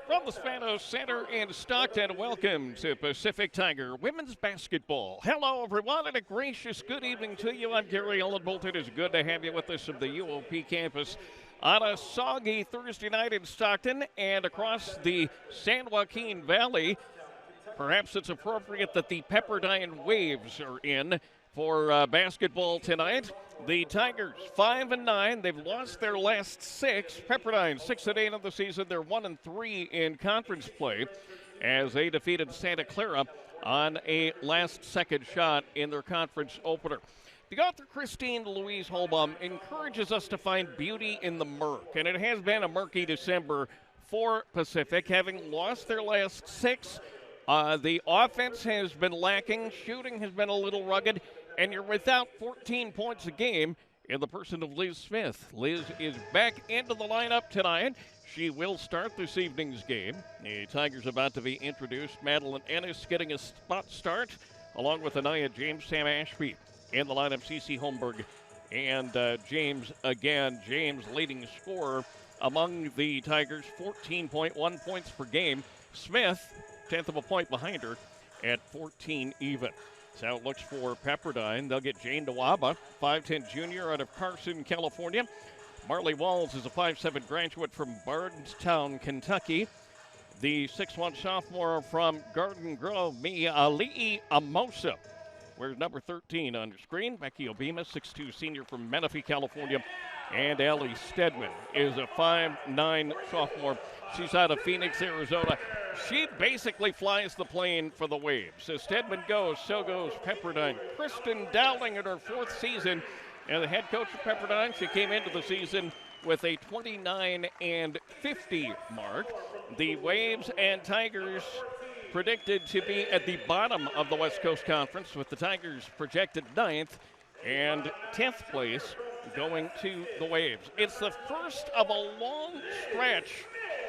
From the Spanos Center in Stockton, welcome to Pacific Tiger Women's Basketball. Hello, everyone, and a gracious good evening to you. I'm Gary Ellenbolt. It is good to have you with us at the UOP campus on a soggy Thursday night in Stockton and across the San Joaquin Valley. Perhaps it's appropriate that the Pepperdine Waves are in for basketball tonight. The Tigers 5-9. They've lost their last six. Pepperdine 6-8 of the season. They're 1-3 in conference play as they defeated Santa Clara on a last-second shot in their conference opener. The author Christine Louise Holbaum encourages us to find beauty in the murk, and it has been a murky December for Pacific, having lost their last six. The offense has been lacking. Shooting has been a little rugged. And you're without 14 points a game in the person of Liz Smith. Liz is back into the lineup tonight. She will start this evening's game. The Tigers about to be introduced. Madeline Ennis getting a spot start, along with Anaya James, Sam Ashby in the lineup. Cece Holmberg and James again. James leading scorer among the Tigers, 14.1 points per game. Smith, 10th of a point behind her at 14 even. That's how it looks for Pepperdine. They'll get Jane Dawaba, 5'10 junior out of Carson, California. Marley Walls is a 5'7 graduate from Bardstown, Kentucky. The 6'1 sophomore from Garden Grove, Ali'i Amosa. Where's number 13 on your screen? Becky Obima, 6'2 senior from Menifee, California. And Allie Stedman is a 5'9 sophomore. She's out of Phoenix, Arizona. She basically flies the plane for the Waves. As Stedman goes, so goes Pepperdine. Kristen Dowling in her fourth season and the head coach of Pepperdine. She came into the season with a 29-50 mark. The Waves and Tigers predicted to be at the bottom of the West Coast Conference, with the Tigers projected 9th and 10th place going to the Waves. It's the first of a long stretch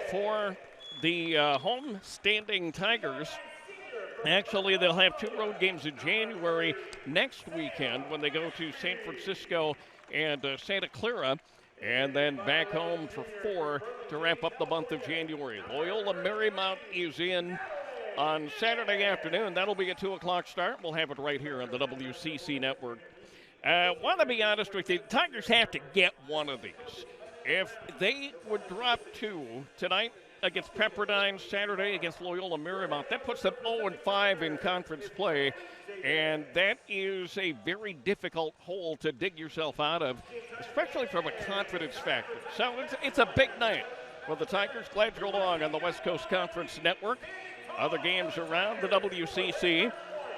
for the home-standing Tigers. Actually, they'll have two road games in January next weekend when they go to San Francisco and Santa Clara, and then back home for 4 to wrap up the month of January. Loyola Marymount is in on Saturday afternoon. That'll be a 2 o'clock start. We'll have it right here on the WCC network. Want to be honest with you, the Tigers have to get one of these. If they would drop 2 tonight against Pepperdine, Saturday against Loyola Marymount, that puts them 0-5 in conference play, and that is a very difficult hole to dig yourself out of, especially from a confidence factor. So it's a big night for the Tigers. Glad you're along on the West Coast Conference Network. Other games around the WCC.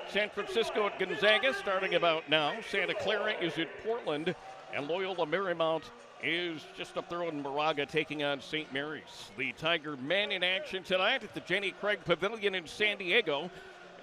San Francisco at Gonzaga starting about now. Santa Clara is at Portland, and Loyola Marymount is just up there in Moraga taking on St. Mary's. The Tiger men in action tonight at the Jenny Craig Pavilion in San Diego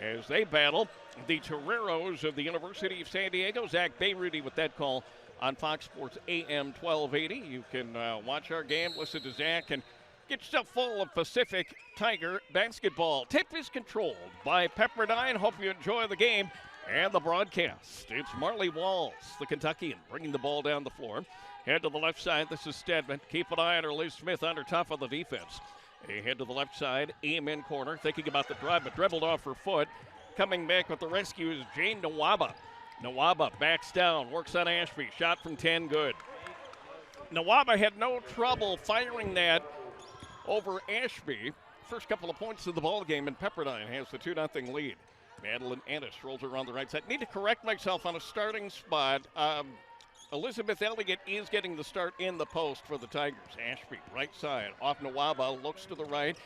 as they battle the Toreros of the University of San Diego. Zach Bayrudy with that call on Fox Sports AM 1280. You can watch our game, listen to Zach, and get yourself full of Pacific Tiger basketball. Tip is controlled by Pepperdine. Hope you enjoy the game and the broadcast. It's Marley Walls, the Kentuckian, bringing the ball down the floor. Head to the left side. This is Stedman. Keep an eye on her. Liz Smith under tough on the defense. They head to the left side. Aim in corner. Thinking about the drive, but dribbled off her foot. Coming back with the rescue is Jane Nawaba. Nawaba backs down. Works on Ashby. Shot from 10. Good. Nawaba had no trouble firing that over Ashby. First couple of points of the ball game, and Pepperdine has the 2-0 lead. Madeline Ennis rolls around the right side. Need to correct myself on a starting spot. Elizabeth Elliott is getting the start in the post for the Tigers. Ashby, right side, off Nawaba, looks to the right,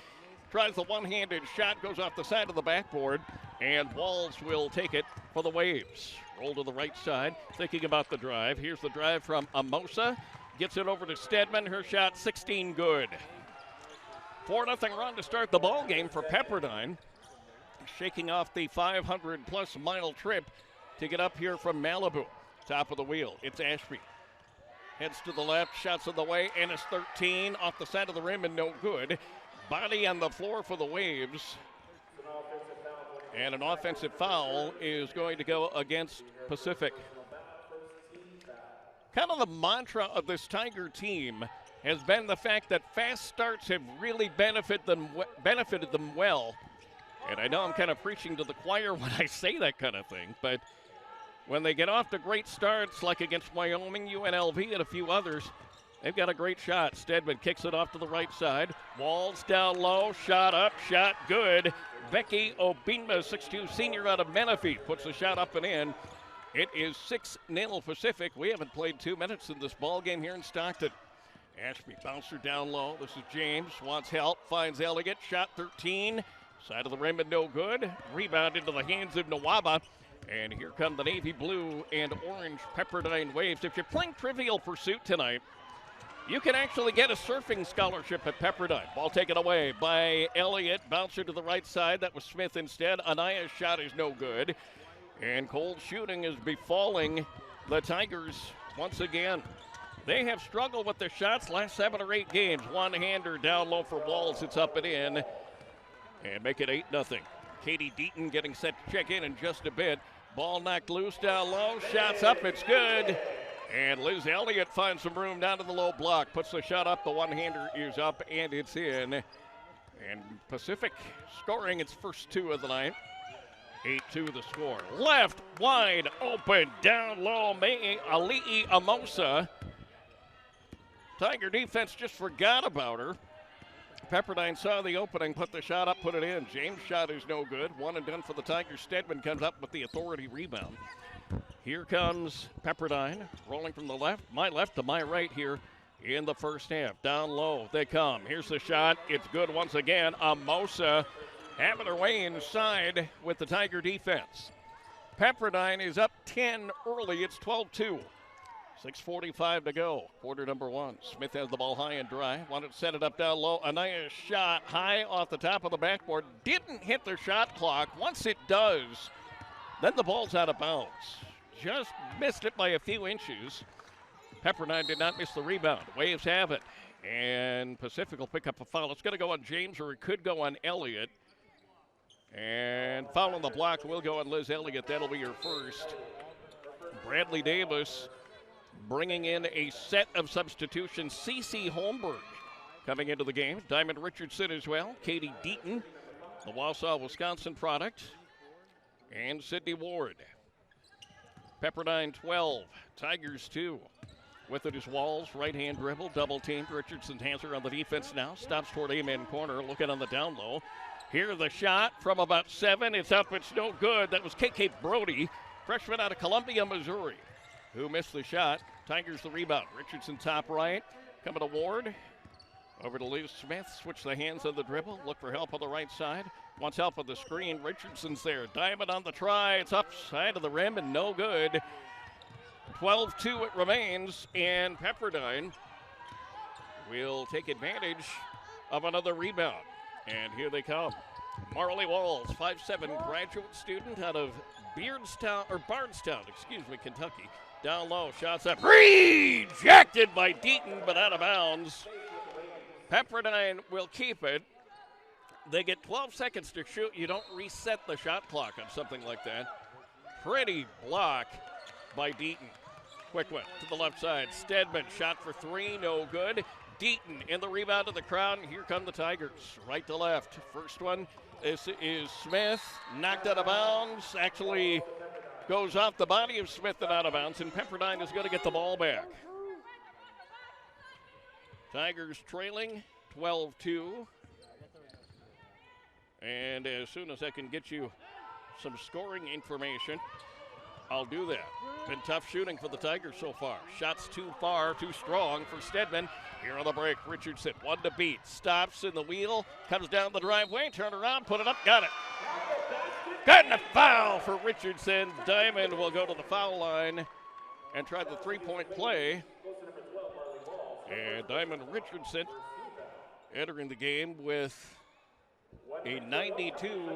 tries the one-handed shot, goes off the side of the backboard, and Walls will take it for the Waves. Roll to the right side, thinking about the drive. Here's the drive from Amosa, gets it over to Stedman. Her shot, 16, good. 4-0 run to start the ball game for Pepperdine, shaking off the 500-plus mile trip to get up here from Malibu. Top of the wheel, it's Ashby. Heads to the left, shots on the way, and it's 13 off the side of the rim and no good. Body on the floor for the Waves. And an offensive foul is going to go against Pacific. Kind of the mantra of this Tiger team has been the fact that fast starts have really benefited them well. And I know I'm kind of preaching to the choir when I say that kind of thing, but when they get off to great starts, like against Wyoming, UNLV, and a few others, they've got a great shot. Stedman kicks it off to the right side. Walls down low, shot up, shot good. Becky Obinma, 6'2", senior out of Menifee, puts the shot up and in. It is 6-0 Pacific. We haven't played 2 minutes in this ball game here in Stockton. Ashby bouncer down low. This is James, wants help, finds Elliott, shot 13. Side of the rim and no good. Rebound into the hands of Nawaba. And here come the navy blue and orange Pepperdine Waves. If you're playing Trivial Pursuit tonight, you can actually get a surfing scholarship at Pepperdine. Ball taken away by Elliott. Bouncer to the right side. That was Smith instead. Anaya's shot is no good. And cold shooting is befalling the Tigers once again. They have struggled with their shots last 7 or 8 games. One-hander down low for Walls. It's up and in. And make it 8-0. Katie Deaton getting set to check in just a bit. Ball knocked loose down low. Shots up. It's good. And Liz Elliott finds some room down to the low block. Puts the shot up. The one-hander is up, and it's in. And Pacific scoring its first 2 of the night. 8-2 the score. Left wide open. Down low. Ali'i Amosa. Tiger defense just forgot about her. Pepperdine saw the opening, put the shot up, put it in. James' shot is no good. 1 and done for the Tigers. Stedman comes up with the authority rebound. Here comes Pepperdine, rolling from the left, my left to my right here in the first half. Down low, they come. Here's the shot. It's good once again. Amosa having her way inside with the Tiger defense. Pepperdine is up 10 early. It's 12-2. 6:45 to go, quarter number 1. Smith has the ball high and dry. Wanted to set it up down low. Anaya's shot high off the top of the backboard. Didn't hit the shot clock. Once it does, then the ball's out of bounds. Just missed it by a few inches. Pepperdine did not miss the rebound. Waves have it. And Pacific will pick up a foul. It's going to go on James, or it could go on Elliott. And foul on the block will go on Liz Elliott. That'll be her first. Bradley Davis bringing in a set of substitutions. Cece Holmberg coming into the game. Diamond Richardson as well. Katie Deaton, the Wausau, Wisconsin product. And Sydney Ward. Pepperdine 12, Tigers 2. With it is Walls, right-hand dribble, double-teamed. Richardson has her on the defense now. Stops toward amen corner, looking on the down low. Here the shot from about 7. It's up, it's no good. That was KK Brody, freshman out of Columbia, Missouri, who missed the shot. Tigers the rebound. Richardson top right. Coming to Ward. Over to Liz Smith. Switch the hands on the dribble. Look for help on the right side. Wants help on the screen. Richardson's there. Diamond on the try. It's upside of the rim and no good. 12-2 it remains. And Pepperdine will take advantage of another rebound. And here they come. Marley Walls, 5'7" graduate student out of Bardstown, Kentucky. Down low, shots up, rejected by Deaton, but out of bounds. Pepperdine will keep it. They get 12 seconds to shoot. You don't reset the shot clock on something like that. Pretty block by Deaton. Quick one to the left side. Stedman shot for 3, no good. Deaton in the rebound of the crowd. Here come the Tigers, right to left. First one, this is Smith, knocked out of bounds. Actually goes off the body of Smith and out of bounds, and Pepperdine is going to get the ball back. Tigers trailing 12-2. And as soon as I can get you some scoring information, I'll do that. Been tough shooting for the Tigers so far. Shots too far, too strong for Stedman. Here on the break, Richardson, 1 to beat. Stops in the wheel, comes down the driveway, turn around, put it up, got it. Gotten a foul for Richardson. Diamond will go to the foul line and try the three-point play. And Diamond Richardson entering the game with a 92%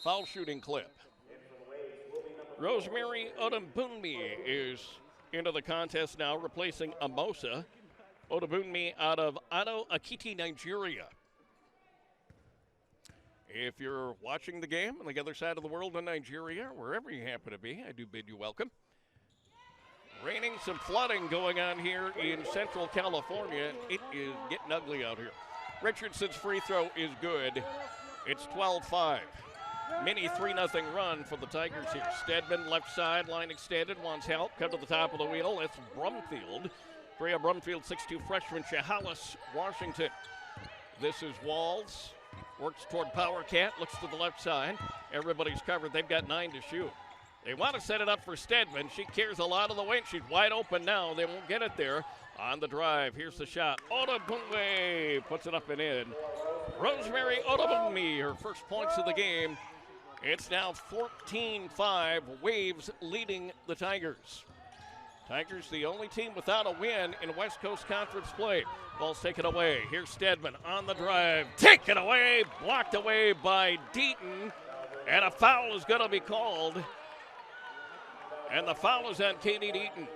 foul shooting clip. Rosemary Odubunmi is into the contest now, replacing Amosa. Odubunmi out of Ado Akiti, Nigeria. If you're watching the game on the other side of the world in Nigeria, wherever you happen to be, I do bid you welcome. Raining, some flooding going on here in Central California. It is getting ugly out here. Richardson's free throw is good. It's 12-5. Mini 3-0 run for the Tigers here. Stedman, left side, line extended, wants help. Come to the top of the wheel. It's Brumfield. Freya Brumfield, 6'2 freshman. Chehalis, Washington. This is Walls. Works toward Power Cat. Looks to the left side. Everybody's covered. They've got 9 to shoot. They want to set it up for Stedman. She carries a lot of the weight. She's wide open now. They won't get it there. On the drive, here's the shot. Odabunwe puts it up and in. Rosemary Odabunwe, her first points of the game. It's now 14-5. Waves leading the Tigers. Tigers the only team without a win in West Coast Conference play. Ball's taken away. Here's Stedman on the drive. Taken away, blocked away by Deaton. And a foul is going to be called. And the foul is on Katie Deaton.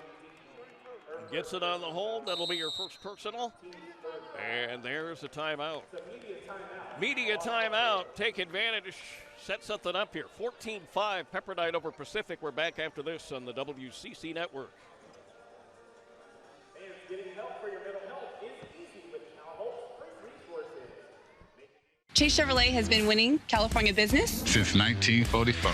Gets it on the hold. That'll be your first personal. And there's a timeout. Media timeout. Take advantage. Set something up here. 14-5 Pepperdine over Pacific. We're back after this on the WCC Network. Getting help for your mental health is easy with Calholt's free resources. Chase Chevrolet has been winning California business since 1944.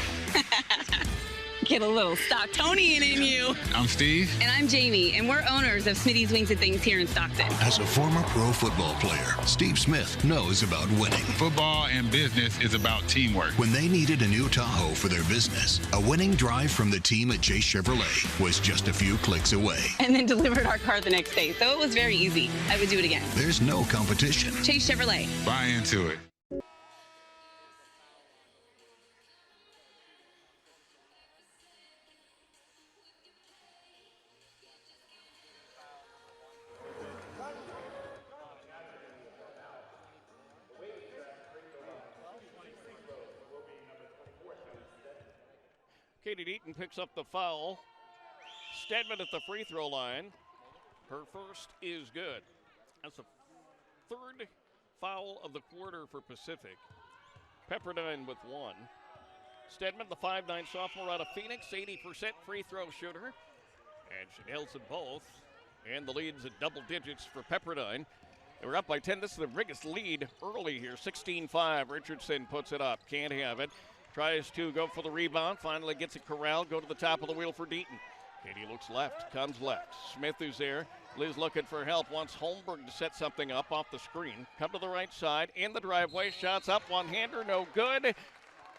Get a little Stocktonian in you. I'm Steve. And I'm Jamie, and we're owners of Smitty's Wings and Things here in Stockton. As a former pro football player, Steve Smith knows about winning. Football and business is about teamwork. When they needed a new Tahoe for their business, a winning drive from the team at Chase Chevrolet was just a few clicks away. And then delivered our car the next day, so it was very easy. I would do it again. There's no competition. Chase Chevrolet. Buy into it. Katie Deaton picks up the foul. Stedman at the free throw line. Her first is good. That's the third foul of the quarter for Pacific. Pepperdine with 1. Stedman, the 5'9 sophomore out of Phoenix, 80% free throw shooter. And she nails them both. And the lead's at double digits for Pepperdine. They were up by 10. This is the biggest lead early here. 16-5. Richardson puts it up. Can't have it. Tries to go for the rebound. Finally gets it corralled. Go to the top of the wheel for Deaton. Katie looks left. Comes left. Smith is there. Liz looking for help. Wants Holmberg to set something up off the screen. Come to the right side. In the driveway. Shots up. One-hander. No good.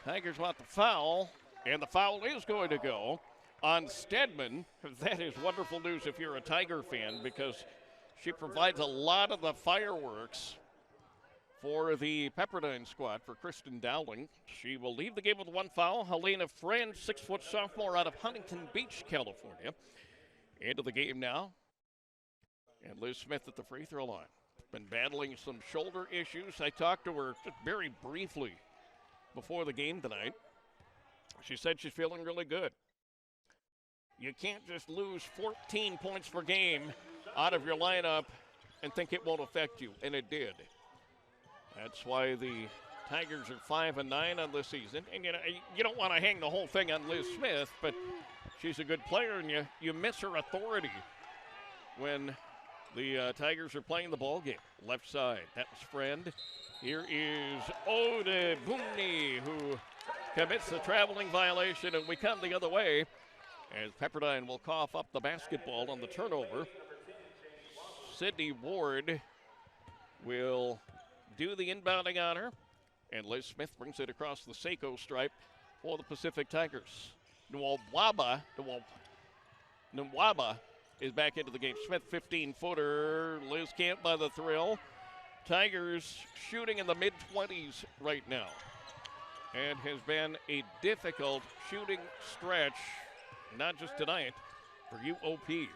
Tigers want the foul. And the foul is going to go on Stedman. That is wonderful news if you're a Tiger fan, because she provides a lot of the fireworks for the Pepperdine squad for Kristen Dowling. She will leave the game with 1 foul. Helena Friend, 6-foot sophomore out of Huntington Beach, California. Into the game now. And Liz Smith at the free throw line. Been battling some shoulder issues. I talked to her just very briefly before the game tonight. She said she's feeling really good. You can't just lose 14 points per game out of your lineup and think it won't affect you, and it did. That's why the Tigers are 5-9 on this season. And you don't want to hang the whole thing on Liz Smith, but she's a good player, and you miss her authority when the Tigers are playing the ball game. Left side, that was Friend. Here is Ode Boomney, who commits the traveling violation, and we come the other way as Pepperdine will cough up the basketball on the turnover. Sydney Ward will do the inbounding on her, and Liz Smith brings it across the Seiko stripe for the Pacific Tigers. Nwaba is back into the game. Smith, 15-footer. Liz can't buy the thrill. Tigers shooting in the mid-20s right now, and has been a difficult shooting stretch, not just tonight, for UOP.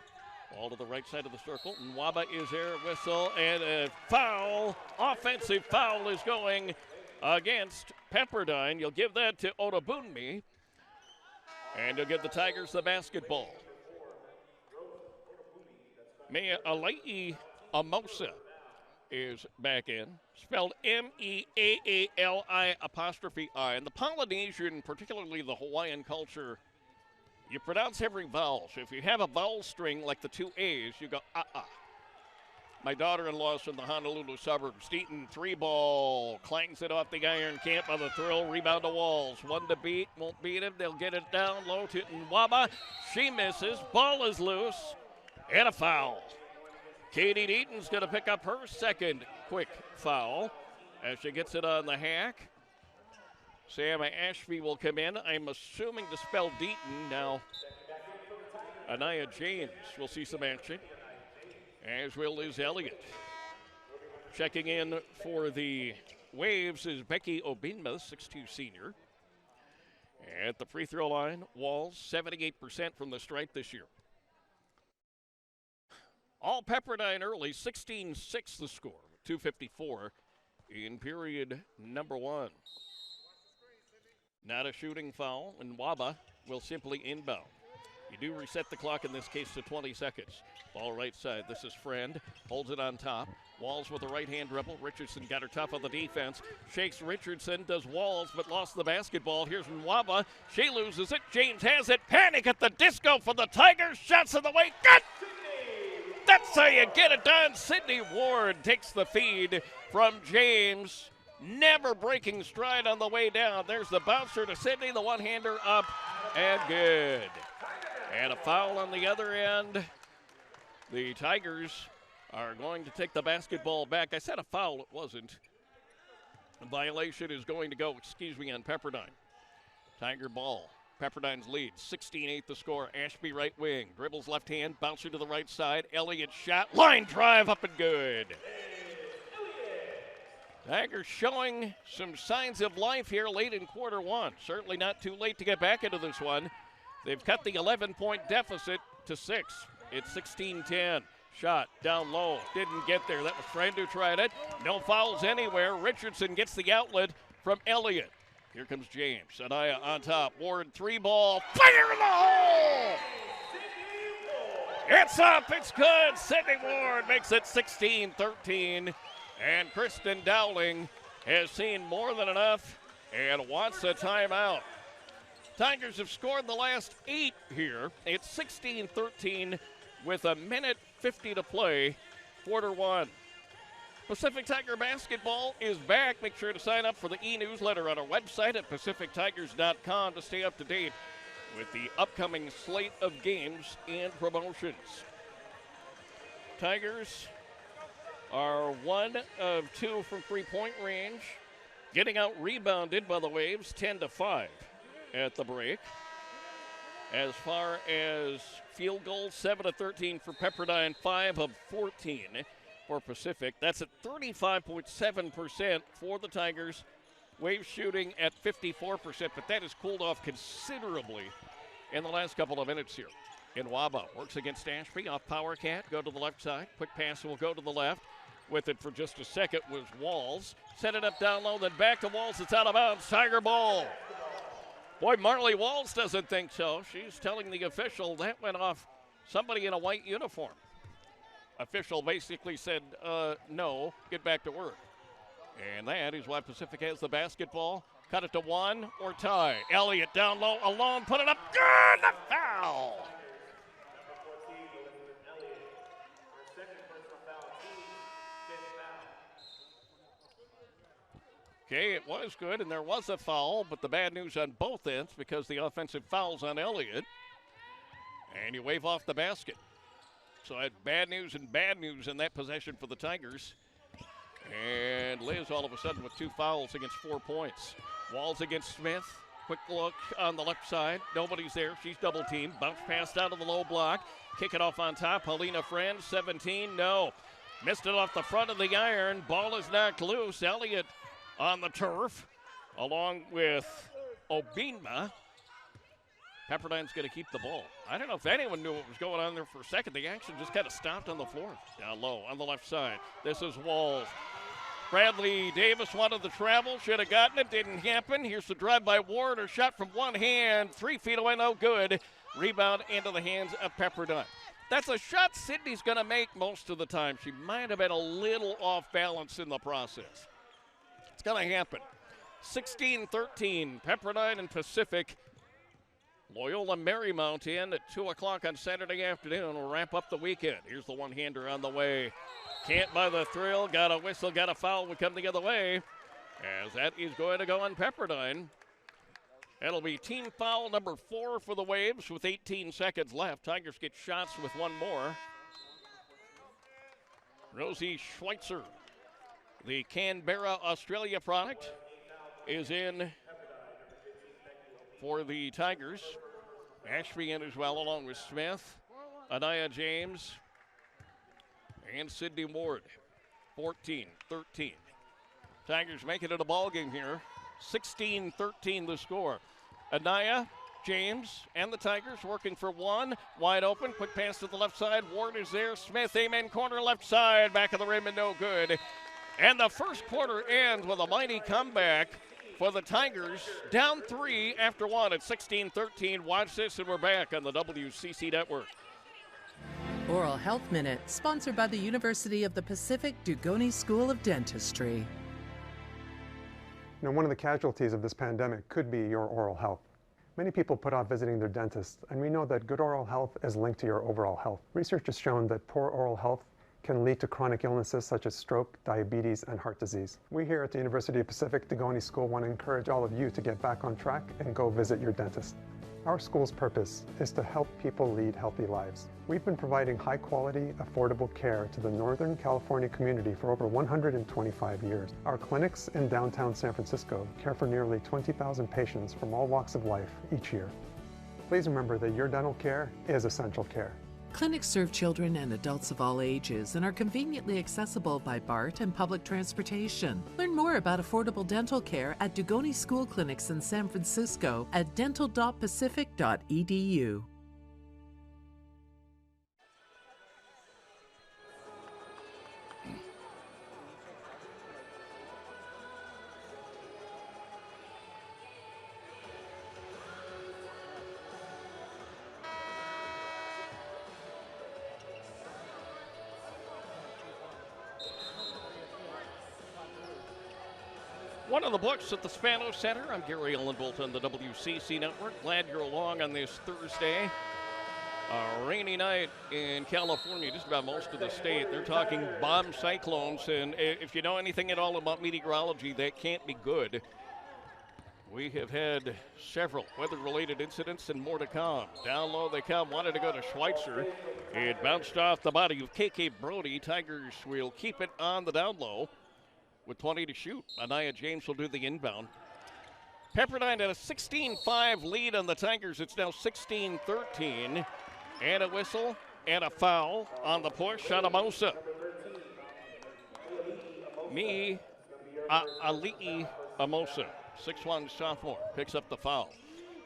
Ball to the right side of the circle. Nwaba is there, whistle, and a foul. Offensive foul is going against Pepperdine. You'll give that to Odabunmi, and you'll give the Tigers the basketball. Mea Alai Amosa is back in, spelled M-E-A-A-L-I'. And the Polynesian, particularly the Hawaiian culture, You pronounce every vowel. So if you have a vowel string like the two A's, you go ah. My daughter-in-law's from the Honolulu suburbs. Deaton, 3-ball, clangs it off the iron. Camp on the thrill, rebound to Walls. One to beat, won't beat him. They'll get it down low to Nwaba. She misses, ball is loose, and a foul. Katie Deaton's going to pick up her second quick foul as she gets it on the hack. Sam Ashby will come in, I'm assuming to spell Deaton. Now, Anaya James will see some action, as will Liz Elliott. Checking in for the Waves is Becky Obinma, 6'2" senior. At the free throw line, Walls, 78% from the stripe this year. All Pepperdine early, 16-6 the score, 2:54 in period number 1. Not a shooting foul, and Nwaba will simply inbound. You do reset the clock in this case to 20 seconds. Ball right side. This is Friend. Holds it on top. Walls with a right-hand dribble. Richardson got her tough on the defense. Shakes Richardson. Does Walls, but lost the basketball. Here's Nwaba. She loses it. James has it. Panic at the disco for the Tigers. Shots in the way. Good! That's how you get it done. Sydney Ward takes the feed from James. Never breaking stride on the way down. There's the bouncer to Sydney. The one-hander up and good. And a foul on the other end. The Tigers are going to take the basketball back. I said a foul, it wasn't. A violation is going to go, on Pepperdine. Tiger ball. Pepperdine's lead, 16-8 the score. Ashby right wing, dribbles left hand, bouncer to the right side. Elliott shot, line drive up and good. Tigers showing some signs of life here late in quarter 1. Certainly not too late to get back into this one. They've cut the 11-point deficit to 6. It's 16-10. Shot down low. Didn't get there. That was Friend who tried it. No fouls anywhere. Richardson gets the outlet from Elliott. Here comes James. Anaya on top. Ward 3-ball. Fire in the hole! It's up. It's good. Sydney Ward makes it 16-13. And Kristen Dowling has seen more than enough and wants a timeout. Tigers have scored the last 8 here. It's 16-13 with a minute 50 to play, quarter 1. Pacific Tiger basketball is back. Make sure to sign up for the e-newsletter on our website at pacifictigers.com to stay up to date with the upcoming slate of games and promotions. Tigers are 1 of 2 from three-point range, getting out rebounded by the Waves 10-5 at the break. As far as field goals, 7 of 13 for Pepperdine, 5 of 14 for Pacific. That's at 35.7% for the Tigers. Waves shooting at 54%, but that has cooled off considerably in the last couple of minutes here. Nwaba works against Ashby off Power Cat. Go to the left side. Quick pass will go to the left. With it for just a second was Walls. Set it up down low, then back to Walls. It's out of bounds. Tiger ball. Boy, Marley Walls doesn't think so. She's telling the official that went off somebody in a white uniform. Official basically said, no, get back to work. And that is why Pacific has the basketball. Cut it to 1 or tie. Elliott down low, alone, put it up. Good, the foul. Okay, it was good, and there was a foul, but the bad news on both ends because the offensive foul's on Elliott. And you wave off the basket. So I had bad news and bad news in that possession for the Tigers. And Liz all of a sudden with 2 fouls against 4 points. Walls against Smith. Quick look on the left side. Nobody's there. She's double teamed. Bounce pass down to the low block. Kick it off on top. Helena Friend, 17. No. Missed it off the front of the iron. Ball is knocked loose. Elliott on the turf, along with Obinma. Pepperdine's going to keep the ball. I don't know if anyone knew what was going on there for a second. The action just kind of stopped on the floor. Down low on the left side. This is Walls. Bradley Davis wanted the travel. Should have gotten it. Didn't happen. Here's the drive by Ward. Her shot from one hand. 3 feet away. No good. Rebound into the hands of Pepperdine. That's a shot Sydney's going to make most of the time. She might have been a little off balance in the process. It's going to happen. 16-13, Pepperdine and Pacific Loyola Marymount in at 2 o'clock on Saturday afternoon. We'll wrap up the weekend. Here's the one-hander on the way. Can't buy the thrill. Got a whistle, got a foul. We come the other way, as that is going to go on Pepperdine. That'll be team foul number 4 for the Waves with 18 seconds left. Tigers get shots with one more. Rosie Schweitzer, the Canberra, Australia product, is in for the Tigers. Ashby in as well, along with Smith, Anaya James, and Sydney Ward. 14-13. Tigers making it a ball game here. 16-13 the score. Anaya, James, and the Tigers working for one. Wide open, quick pass to the left side. Ward is there. Smith, amen, corner left side. Back of the rim and no good. And the first quarter ends with a mighty comeback for the Tigers. Down 3 after 1 at 16-13. Watch this and we're back on the WCC Network. Oral Health Minute, sponsored by the University of the Pacific Dugoni School of Dentistry. One of the casualties of this pandemic could be your oral health. Many people put off visiting their dentist, and we know that good oral health is linked to your overall health. Research has shown that poor oral health can lead to chronic illnesses such as stroke, diabetes, and heart disease. We here at the University of Pacific Dugoni School want to encourage all of you to get back on track and go visit your dentist. Our school's purpose is to help people lead healthy lives. We've been providing high-quality, affordable care to the Northern California community for over 125 years. Our clinics in downtown San Francisco care for nearly 20,000 patients from all walks of life each year. Please remember that your dental care is essential care. Clinics serve children and adults of all ages and are conveniently accessible by BART and public transportation. Learn more about affordable dental care at Dugoni School Clinics in San Francisco at dental.pacific.edu. One of the books at the Spano Center. I'm Gary Ellenbolt on the WCC Network. Glad you're along on this Thursday. A rainy night in California, just about most of the state. They're talking bomb cyclones, and if you know anything at all about meteorology, that can't be good. We have had several weather-related incidents and more to come. Down low they come, wanted to go to Schweitzer. It bounced off the body of KK Brody. Tigers will keep it on the down low with 20 to shoot. Anaya James will do the inbound. Pepperdine had a 16-5 lead on the Tigers. It's now 16-13. And a whistle and a foul on the push on Amosa. Ali'i Amosa, 6'1" sophomore, picks up the foul.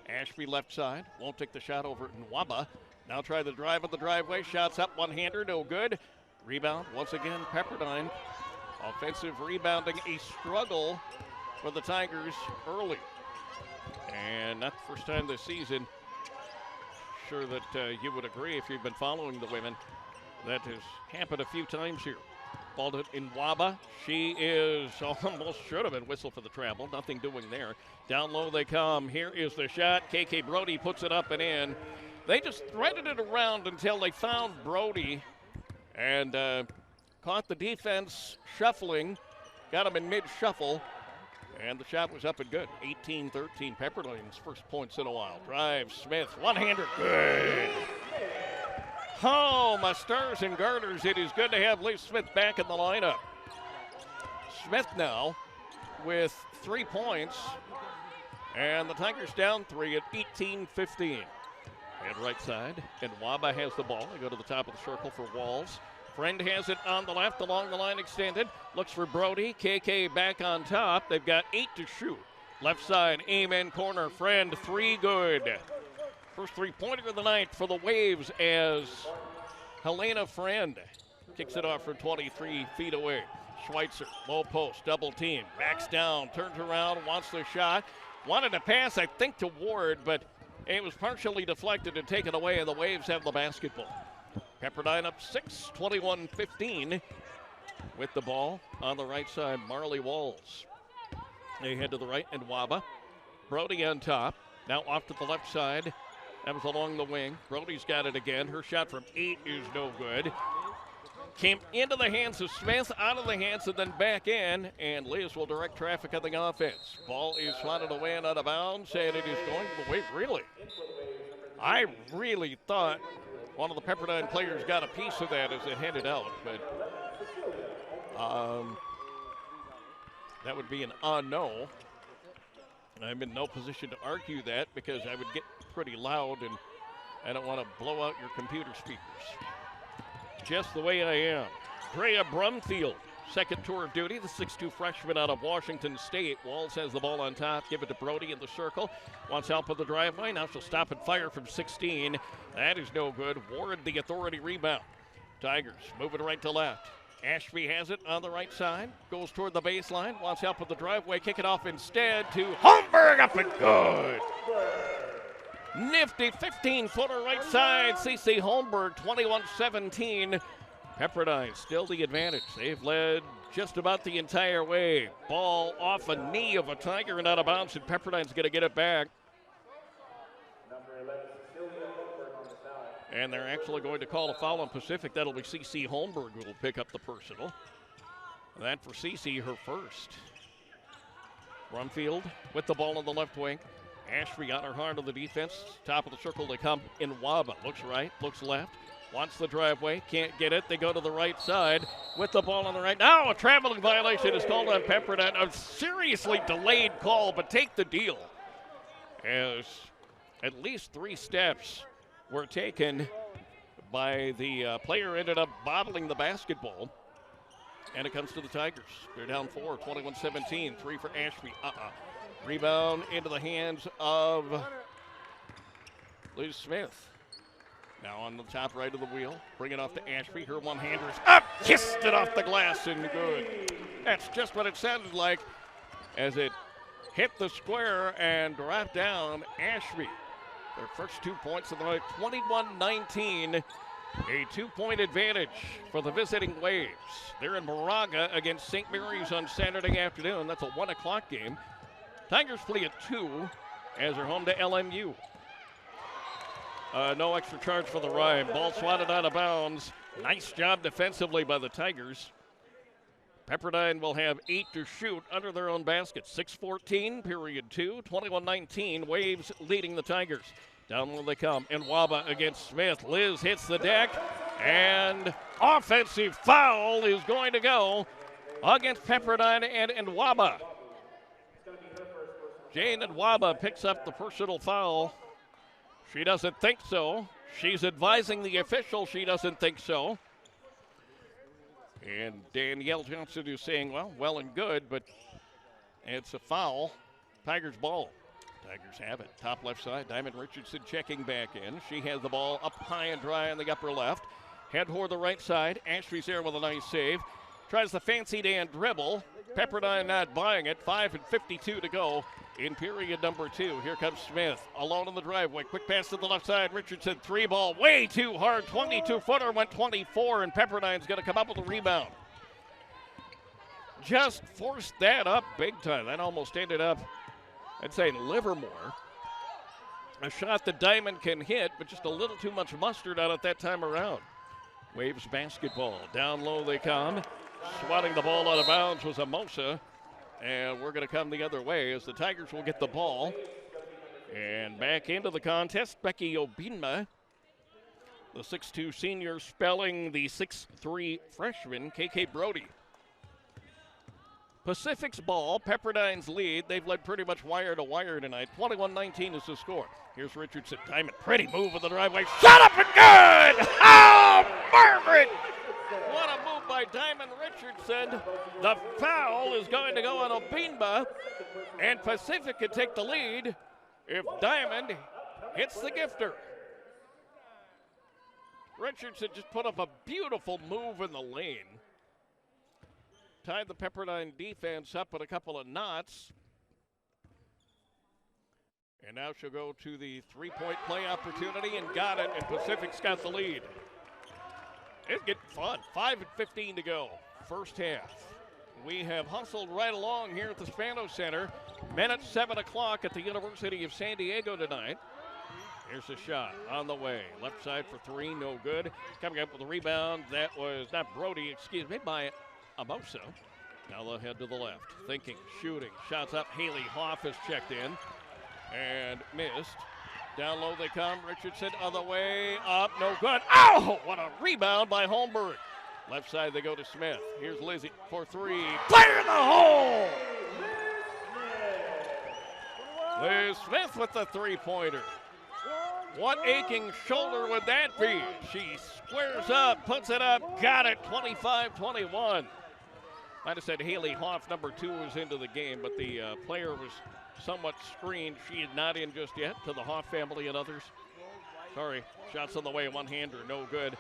Ashby left side, won't take the shot over Nwaba. Now try the drive on the driveway, shots up, one-hander, no good. Rebound, once again, Pepperdine. Offensive rebounding, a struggle for the Tigers early. And not the first time this season. Sure that you would agree if you've been following the women. That has happened a few times here. Balled it in Nwaba. She is almost should have been whistled for the travel. Nothing doing there. Down low they come. Here is the shot. KK Brody puts it up and in. They just threaded it around until they found Brody and caught the defense shuffling. Got him in mid-shuffle. And the shot was up and good. 18-13. Pepperdine's first points in a while. Drive, Smith, one-hander, good. Oh, my stars and garters. It is good to have Lee Smith back in the lineup. Smith now with 3 points. And the Tigers down 3 at 18-15. And right side, and Nwaba has the ball. They go to the top of the circle for Walls. Friend has it on the left, along the line extended. Looks for Brody. KK back on top. They've got 8 to shoot. Left side, amen, corner. Friend, 3 good. First three-pointer of the night for the Waves as Helena Friend kicks it off from 23 feet away. Schweitzer, low post, double team. Backs down, turns around, wants the shot. Wanted to pass, I think, to Ward, but it was partially deflected and taken away, and the Waves have the basketball. Pepperdine up 6, 21-15 with the ball on the right side. Marley Walls. They head to the right, and Nwaba. Brody on top. Now off to the left side. That was along the wing. Brody's got it again. Her shot from 8 is no good. Came into the hands of Smith, out of the hands, and then back in. And Liz will direct traffic on the offense. Ball is swatted away and out of bounds, and it is going away. Really? I really thought one of the Pepperdine players got a piece of that as it headed out, but that would be an no. I'm in no position to argue that because I would get pretty loud and I don't want to blow out your computer speakers. Just the way I am. Drea Brumfield, second tour of duty, the 6'2 freshman out of Washington State. Walls has the ball on top, give it to Brody in the circle. Wants help with the driveway, now she'll stop and fire from 16. That is no good. Ward the authority rebound. Tigers moving right to left. Ashby has it on the right side, goes toward the baseline, wants help with the driveway, kick it off instead to Holmberg, up and good. Nifty 15-footer right side, CC Holmberg, 21-17. Pepperdine still the advantage. They've led just about the entire way. Ball off a knee of a Tiger and out of bounds, and Pepperdine's going to get it back. And they're actually going to call a foul on Pacific. That'll be CC Holmberg who will pick up the personal. That for CC, her first. Brumfield with the ball on the left wing. Ashby got her hard on the defense. Top of the circle they come in Waba. Looks right, looks left. Wants the driveway, can't get it. They go to the right side with the ball on the right. Now a traveling violation is called on Pepperdine. A seriously delayed call, but take the deal. As at least 3 steps were taken by the player, ended up bottling the basketball. And it comes to the Tigers. They're down 4, 21-17. 3 for Ashby. Rebound into the hands of Liz Smith. Now on the top right of the wheel. Bring it off to Ashby. Her one-hander's up. Kissed it off the glass and good. That's just what it sounded like as it hit the square and dropped down. Ashby, their first 2 points of the night, 21-19. A 2-point advantage for the visiting Waves. They're in Moraga against St. Mary's on Saturday afternoon. That's a 1 o'clock game. Tigers play at 2 as they're home to LMU. No extra charge for the Rhyme. Ball swatted out of bounds. Nice job defensively by the Tigers. Pepperdine will have 8 to shoot under their own basket. 6:14, period 2. 21-19, Waves leading the Tigers. Down low they come. Nwaba against Smith. Liz hits the deck, and offensive foul is going to go against Pepperdine and Nwaba. Jane Nwaba picks up the personal foul. She doesn't think so. She's advising the official she doesn't think so. And Danielle Johnson is saying, well and good, but it's a foul. Tigers ball. Tigers have it. Top left side. Diamond Richardson checking back in. She has the ball up high and dry on the upper left. Head toward the right side. Ashby's there with a nice save. Tries the fancy Dan dribble. Pepperdine not buying it. 5:52 to go in period number 2. Here comes Smith alone in the driveway. Quick pass to the left side. Richardson 3-ball way too hard. 22-footer went 24, and Pepperdine's going to come up with a rebound. Just forced that up big time. That almost ended up, I'd say, Livermore. A shot that Diamond can hit, but just a little too much mustard on it that time around. Waves basketball. Down low they come. Swatting the ball out of bounds was Amosa. And we're going to come the other way as the Tigers will get the ball. And back into the contest, Becky Obinma, the 6'2 senior, spelling the 6'3 freshman, KK Brody. Pacific's ball, Pepperdine's lead. They've led pretty much wire to wire tonight. 21-19 is the score. Here's Richardson. Diamond, pretty move with the driveway. Shot up and good! Oh, Margaret! What a move by Diamond Richardson. The foul is going to go on Obinba, and Pacific can take the lead if Diamond hits the gifter. Richardson just put up a beautiful move in the lane. Tied the Pepperdine defense up at a couple of knots. And now she'll go to the 3-point play opportunity and got it, and Pacific's got the lead. It's getting fun. 5:15 to go, first half. We have hustled right along here at the Spano Center. Men at 7 o'clock at the University of San Diego tonight. Here's a shot on the way. Left side for three, no good. Coming up with a rebound. That was not Brody, excuse me, by Amoso. Now they'll head to the left. Thinking, shooting. Shots up. Haley Hoff has checked in and missed. Down low they come. Richardson other way. Up, no good. Oh, what a rebound by Holmberg. Left side they go to Smith. Here's Lizzie for three. Fire in the hole! Liz Smith with the three-pointer. What aching shoulder would that be? She squares up, puts it up, got it, 25-21. Might have said Haley Hoff, number 2, was into the game, but the player was somewhat screened. She is not in just yet to the Hoff family and others. Sorry, shots on the way, one-hander, no good.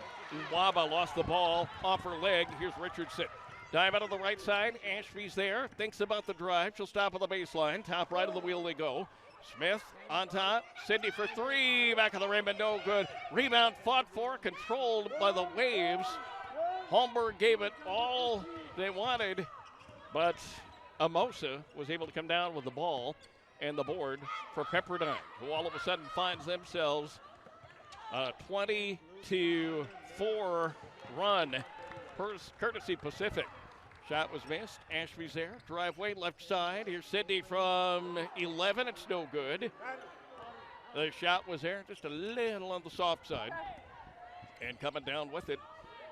Nwaba lost the ball off her leg. Here's Richardson. Dive out of the right side. Ashby's there. Thinks about the drive. She'll stop on the baseline. Top right of the wheel they go. Smith on top. Sydney for three. Back of the rim, but no good. Rebound fought for. Controlled by the Waves. Holmberg gave it all they wanted, but Amosa was able to come down with the ball and the board for Pepperdine, who all of a sudden finds themselves a 20-4 run, courtesy Pacific. Shot was missed. Ashby's there. Driveway left side. Here's Sydney from 11. It's no good. The shot was there, just a little on the soft side. And coming down with it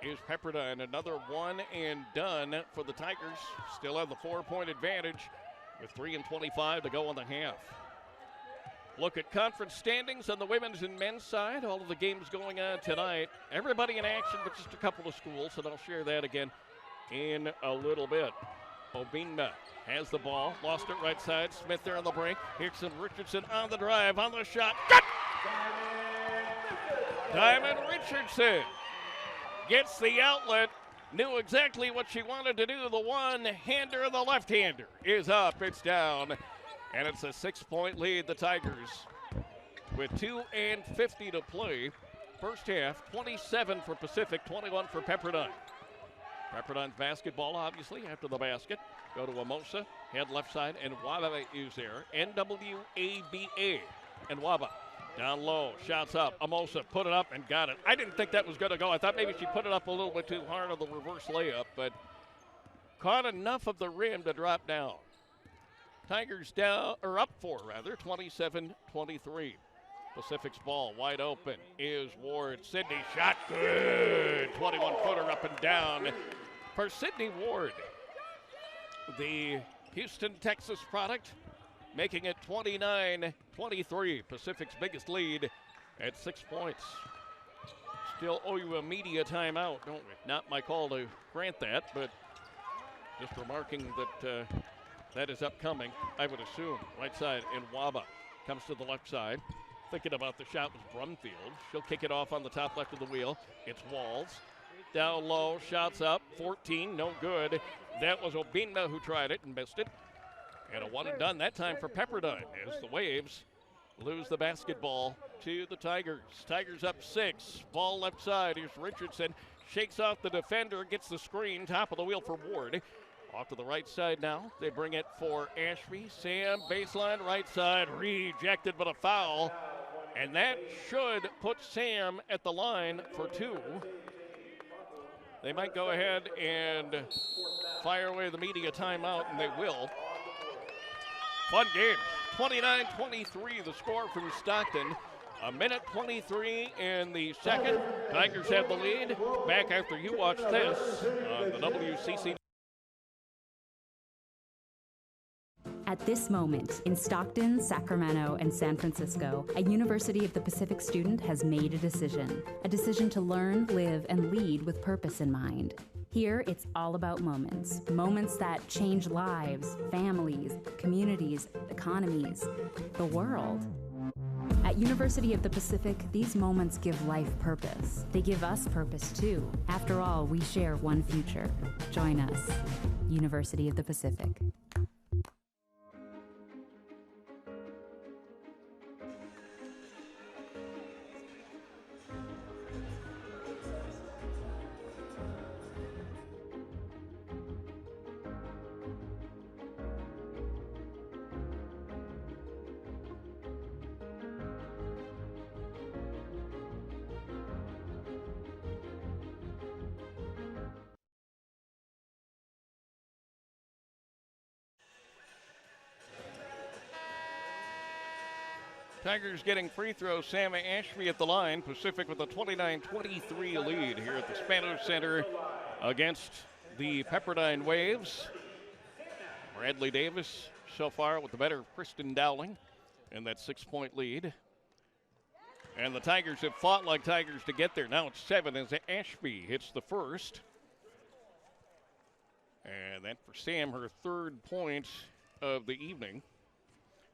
is Pepperdine. Another one and done for the Tigers. Still have the 4-point advantage with 3:25 to go on the half. Look at conference standings on the women's and men's side. All of the games going on tonight. Everybody in action, but just a couple of schools, and I'll share that again in a little bit. Obinna has the ball, lost it right side. Smith there on the break. Hickson Richardson on the drive, on the shot. Good! Diamond Richardson gets the outlet. Knew exactly what she wanted to do. The one-hander, the left-hander is up. It's down. And it's a 6-point lead, the Tigers, with 2:50 to play. First half, 27 for Pacific, 21 for Pepperdine. Pepperdine's basketball, obviously, after the basket. Go to Amosa, head left side, and Nwaba is there. NWABA, and Nwaba. Down low, shots up. Amosa put it up and got it. I didn't think that was going to go. I thought maybe she put it up a little bit too hard on the reverse layup, but caught enough of the rim to drop down. Tigers down, or up 4 rather, 27-23. Pacific's ball wide open is Ward. Sydney shot good. 21-footer up and down for Sydney Ward. The Houston, Texas product, making it 29-23. Pacific's biggest lead at 6 points. Still owe you a media timeout, don't we? Not my call to grant that, but just remarking that that is upcoming, I would assume. Right side, and Nwaba comes to the left side. Thinking about the shot was Brumfield. She'll kick it off on the top left of the wheel. It's Walls. Down low, shots up, 14, no good. That was Obinna who tried it and missed it. And a one and done that time for Pepperdine as the Waves lose the basketball to the Tigers. Tigers up 6, ball left side. Here's Richardson, shakes off the defender, gets the screen, top of the wheel for Ward. Off to the right side now. They bring it for Ashby. Sam, baseline, right side, rejected, but a foul. And that should put Sam at the line for 2. They might go ahead and fire away the media timeout, and they will. Fun game. 29-23 the score from Stockton. A minute 23 in the second. Tigers have the lead. Back after you watch this on the WCC. At this moment, in Stockton, Sacramento, and San Francisco, a University of the Pacific student has made a decision to learn, live, and lead with purpose in mind. Here, it's all about moments that change lives, families, communities, economies, the world. At University of the Pacific, these moments give life purpose. They give us purpose, too. After all, we share one future. Join us, University of the Pacific. Tigers getting free throws. Sam Ashby at the line. Pacific with a 29-23 lead here at the Spanos Center against the Pepperdine Waves. Bradley Davis so far with the better Kristen Dowling in that 6-point lead. And the Tigers have fought like Tigers to get there. Now it's 7 as Ashby hits the first. And that for Sam, her 3rd point of the evening.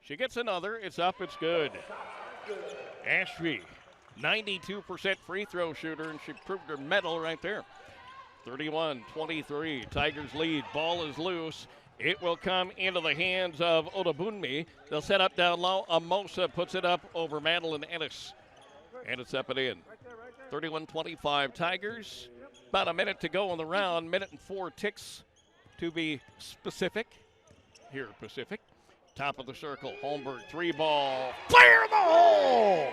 She gets another. It's up. It's good. Ashby, 92% free throw shooter, and she proved her mettle right there. 31-23. Tigers lead. Ball is loose. It will come into the hands of Odabunmi. They'll set up down low. Amosa puts it up over Madeline Ennis. And it's up and in. 31-25 Tigers. About a minute to go in the round. Minute and 4 ticks to be specific. Here at Pacific. Top of the circle. Holmberg 3-ball. Fire in the hole!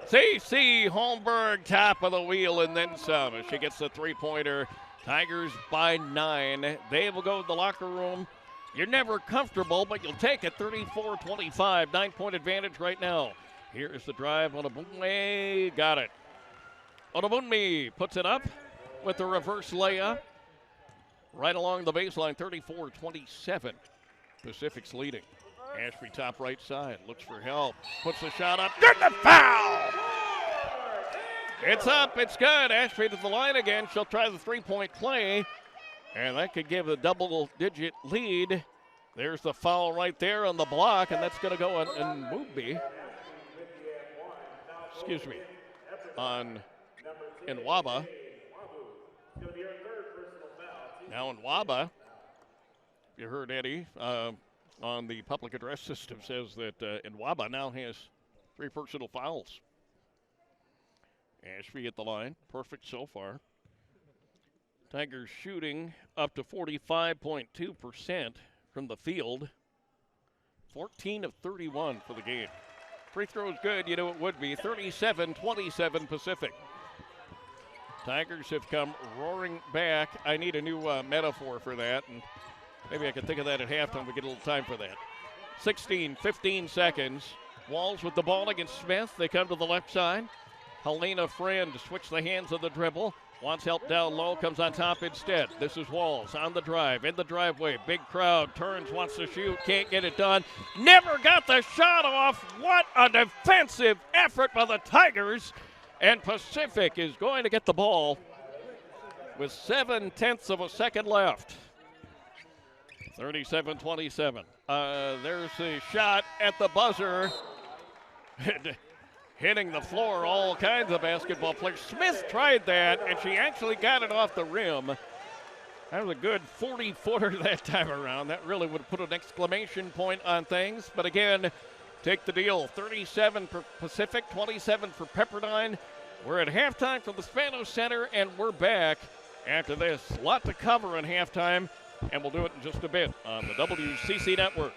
C.C. Holmberg, top of the wheel and then some. As she gets the 3-pointer. Tigers by 9. They will go to the locker room. You're never comfortable, but you'll take it. 34-25. 9-point advantage right now. Here is the drive. Odabunmi got it. Odabunmi puts it up with the reverse layup. Right along the baseline, 34-27. Pacific's leading. Ashby top right side, looks for help, puts the shot up, good, the foul! It's up, it's good. Ashby to the line again. She'll try the 3-point play, and that could give a double-digit lead. There's the foul right there on the block, and that's going to go on Mumbi. Excuse me, on Nwaba. Now Nwaba, you heard Eddie on the public address system, says that Nwaba now has 3 personal fouls. Ashby at the line, perfect so far. Tigers shooting up to 45.2% from the field. 14 of 31 for the game. Free throw is good, you know it would be. 37-27 Pacific. Tigers have come roaring back. I need a new metaphor for that, and maybe I can think of that at halftime. We get a little time for that. 15 seconds. Walls with the ball against Smith. They come to the left side. Helena Friend to switch the hands of the dribble. Wants help down low, comes on top instead. This is Walls on the drive, in the driveway. Big crowd, turns, wants to shoot, can't get it done. Never got the shot off. What a defensive effort by the Tigers. And Pacific is going to get the ball with 7/10 of a second left. 37-27. There's the shot at the buzzer. Hitting the floor, all kinds of basketball players. Smith tried that, and she actually got it off the rim. That was a good 40-footer that time around. That really would have put an exclamation point on things. But again, take the deal. 37 for Pacific, 27 for Pepperdine. We're at halftime from the Spanos Center, and we're back after this. A lot to cover in halftime, and we'll do it in just a bit on the WCC Network.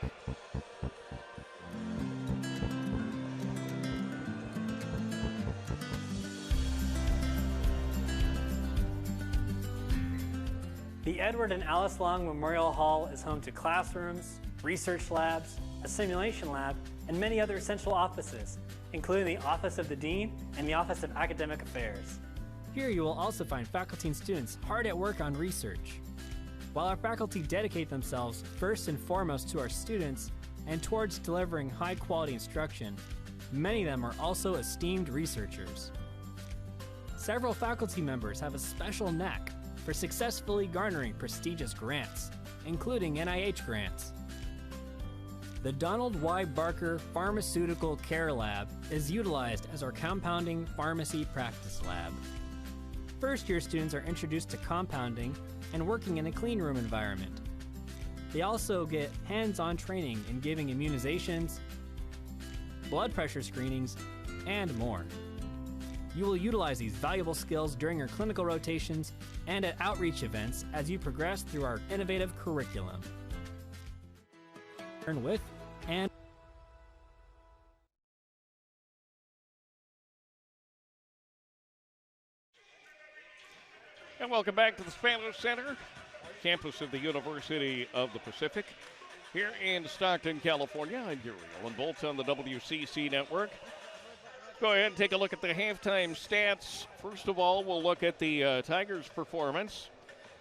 The Edward and Alice Long Memorial Hall is home to classrooms, research labs, a simulation lab, and many other essential offices, including the Office of the Dean and the Office of Academic Affairs. Here you will also find faculty and students hard at work on research. While our faculty dedicate themselves first and foremost to our students and towards delivering high-quality instruction, many of them are also esteemed researchers. Several faculty members have a special knack for successfully garnering prestigious grants, including NIH grants. The Donald Y. Barker Pharmaceutical Care Lab is utilized as our compounding pharmacy practice lab. First-year students are introduced to compounding and working in a clean room environment. They also get hands-on training in giving immunizations, blood pressure screenings, and more. You will utilize these valuable skills during your clinical rotations and at outreach events as you progress through our innovative curriculum. Learn with and welcome back to the Spanos Center, campus of the University of the Pacific. here in Stockton, California. I'm Gary Ellen Bolts on the WCC Network. Go ahead and take a look at the halftime stats. First of all, we'll look at the Tigers' performance.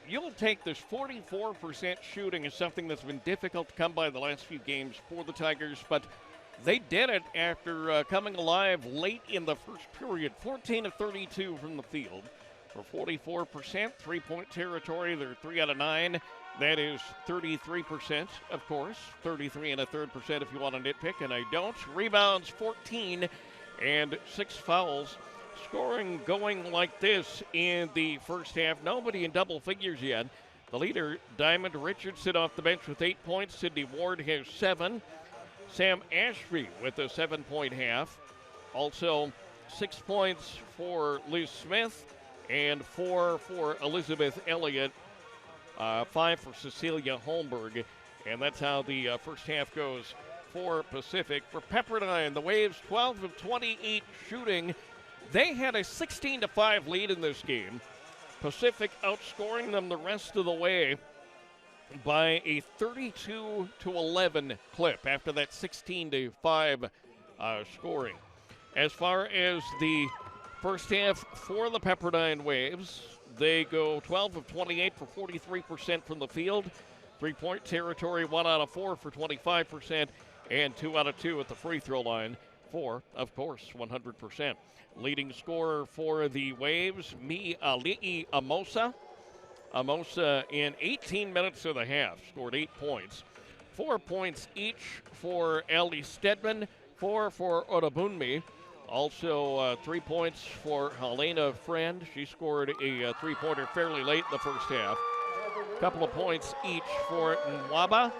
You'll take this 44% shooting as something that's been difficult to come by the last few games for the Tigers, but they did it after coming alive late in the first period. 14 of 32 from the field for 44%. Three-point territory, they're 3 out of 9. That is 33%, of course. 33 and a third percent if you want to nitpick, and I don't. Rebounds, 14, and 6 fouls. Scoring going like this in the first half. Nobody in double figures yet. The leader, Diamond Richardson, off the bench with 8 points. Sydney Ward has 7. Sam Ashby with a 7-point half. Also 6 points for Liz Smith and 4 for Elizabeth Elliott. 5 for Cecilia Holmberg. And that's how the first half goes for Pacific. For Pepperdine, the Waves 12 of 28 shooting. They had a 16-5 lead in this game. Pacific outscoring them the rest of the way by a 32-11 clip after that 16-5 scoring. As far as the first half for the Pepperdine Waves, they go 12 of 28 for 43% from the field. Three-point territory, 1 out of 4 for 25%, and 2 out of 2 at the free throw line for, of course, 100%. Leading scorer for the Waves, Mi'ali'i Amosa. Amosa in 18 minutes of the half scored 8 points. 4 points each for Ellie Stedman, 4 for Odabunmi. Also 3 points for Helena Friend. She scored a three-pointer fairly late in the first half. A couple of points each for Nwaba.